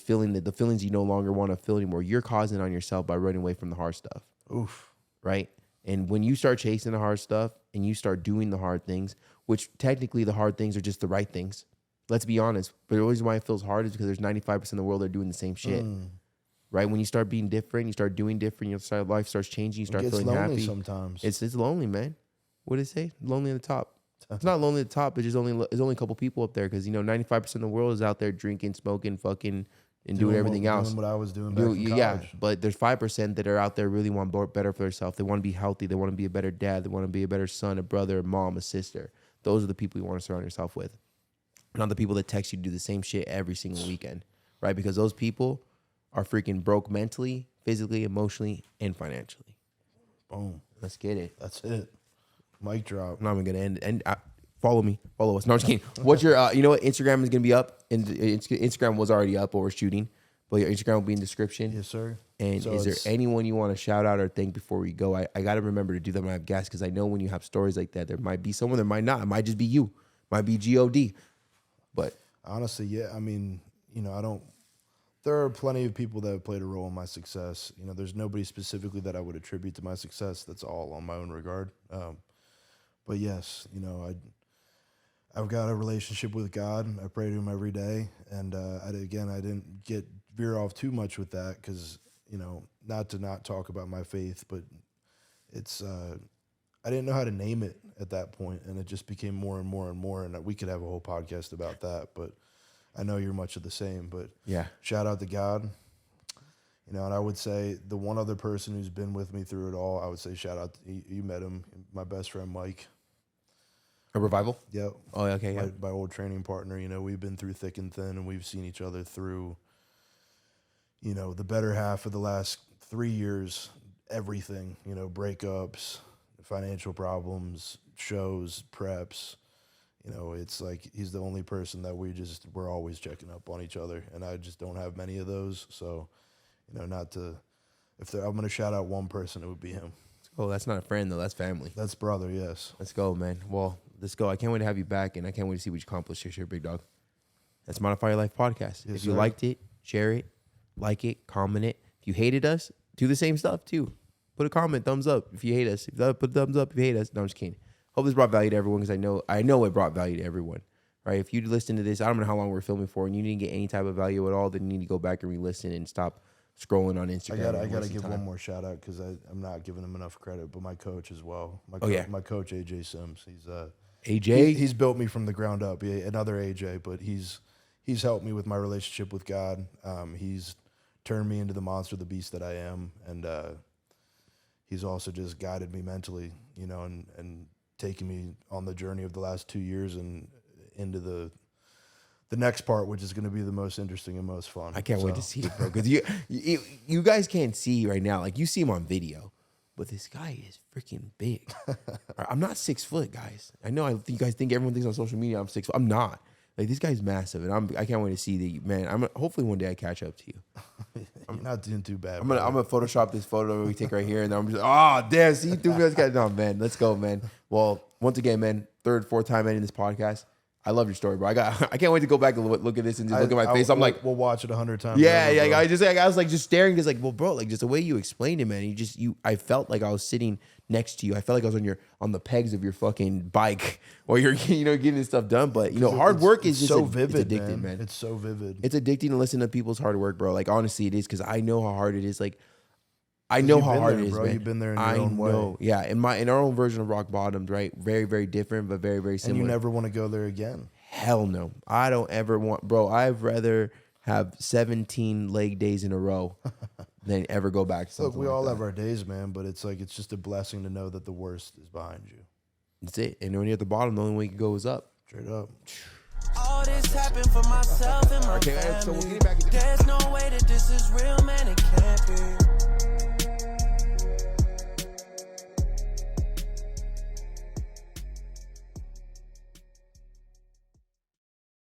feeling, that the feelings you no longer want to feel anymore, you're causing it on yourself by running away from the hard stuff. Oof. Right? And when you start chasing the hard stuff and you start doing the hard things, which technically the hard things are just the right things. Let's be honest. But the reason why it feels hard is because there's 95% of the world that are doing the same shit. Right? When you start being different, you start doing different, your life starts changing, you start feeling happy. Sometimes. It's lonely, man. What did it say? Lonely at the top. It's not lonely at the top. It's only a couple people up there because 95% of the world is out there drinking, smoking, fucking, and doing everything else. Doing what I was doing back in college. Yeah, but there's 5% that are out there really want better for themselves. They want to be healthy. They want to be a better dad. They want to be a better son, a brother, a mom, a sister. Those are the people you want to surround yourself with. Not the people that text you to do the same shit every single weekend, right? Because those people are freaking broke mentally, physically, emotionally, and financially. Boom. Let's get it. That's it. Mic drop. I'm not even gonna end. Follow me. Follow us. No, I'm just kidding. What's your? You know what? Instagram is gonna be up. And Instagram was already up, but we're shooting. But your Instagram will be in the description. Yes, sir. And so is there anyone you want to shout out or thank before we go? I got to remember to do that when I have guests because I know when you have stories like that, there might be someone, there might not. It might just be you. Might be God. But honestly, yeah. I mean, I don't. There are plenty of people that have played a role in my success. There's nobody specifically that I would attribute to my success. That's all on my own regard. But yes, I've got a relationship with God. I pray to Him every day, and I didn't veer off too much with that because not to not talk about my faith, but it's I didn't know how to name it at that point, and it just became more and more and more. And we could have a whole podcast about that, but I know you're much of the same. But yeah, shout out to God. And I would say the one other person who's been with me through it all, I would say shout out. You met him, my best friend Mike. A revival? Yep. Oh, okay, yeah. My old training partner. We've been through thick and thin, and we've seen each other through, the better half of the last 3 years, everything, breakups, financial problems, shows, preps. It's like he's the only person that we're always checking up on each other, and I just don't have many of those. So, I'm going to shout out one person, it would be him. Oh, that's not a friend, though. That's family. That's brother, yes. Let's go, man. Well, let's go. I can't wait to have you back, and I can't wait to see what you accomplish this year, big dog. That's Modify Your Life podcast. Yes, if you sir. liked it, share it, like it, comment it. If you hated us, do the same stuff, too. Put a comment, thumbs up if you hate us. Put a thumbs up if you hate us. No, I'm just kidding. Hope this brought value to everyone because I know it brought value to everyone, right? If you listen to this, I don't know how long we're filming for, and you didn't get any type of value at all, then you need to go back and re-listen and stop scrolling on Instagram. I gotta give one more shout out because I'm not giving him enough credit, but my coach as well. My coach AJ Sims. He's AJ. He's built me from the ground up. Another AJ, but he's helped me with my relationship with God. He's turned me into the monster, the beast that I am, and he's also just guided me mentally, and taken me on the journey of the last 2 years and into the next part, which is going to be the most interesting and most fun. I can't wait to see it, bro. Because you guys can't see right now. Like, you see him on video, but this guy is freaking big. I'm not 6 foot, guys. I know you guys think everyone thinks on social media I'm 6 foot. I'm not. Like, this guy's massive, and I can't wait to see the man. Hopefully one day I catch up to you. I'm not doing too bad. I'm gonna Photoshop this photo we take right here, and then I'm just damn. See, you threw me this guy. No, man, let's go, man. Well, once again, man, 3rd, 4th time ending this podcast. I love your story, bro. I can't wait to go back and look at this and just look at my face. I'm like, we'll watch it 100 times. Yeah. I was like just staring, just like, well, bro, like just the way you explained it, man. I felt like I was sitting next to you. I felt like I was on the pegs of your fucking bike while you're getting this stuff done. But hard work is just so vivid, it's addicting, man. It's so vivid. It's addicting to listen to people's hard work, bro. Like honestly, it is because I know how hard it is. Like I know how hard it is, bro. You've been there in your own way. Yeah, in our own version of rock bottoms, right? Very, very different, but very, very similar. And you never want to go there again. Hell no. I don't ever want, bro. I'd rather have 17 leg days in a row than ever go back to something. Look, we all have our days, man, but it's just a blessing to know that the worst is behind you. That's it. And when you're at the bottom, the only way you can go is up. Straight up. All this happened for myself and my family. So we'll get it back. There's no way that this is real, man. It can't be.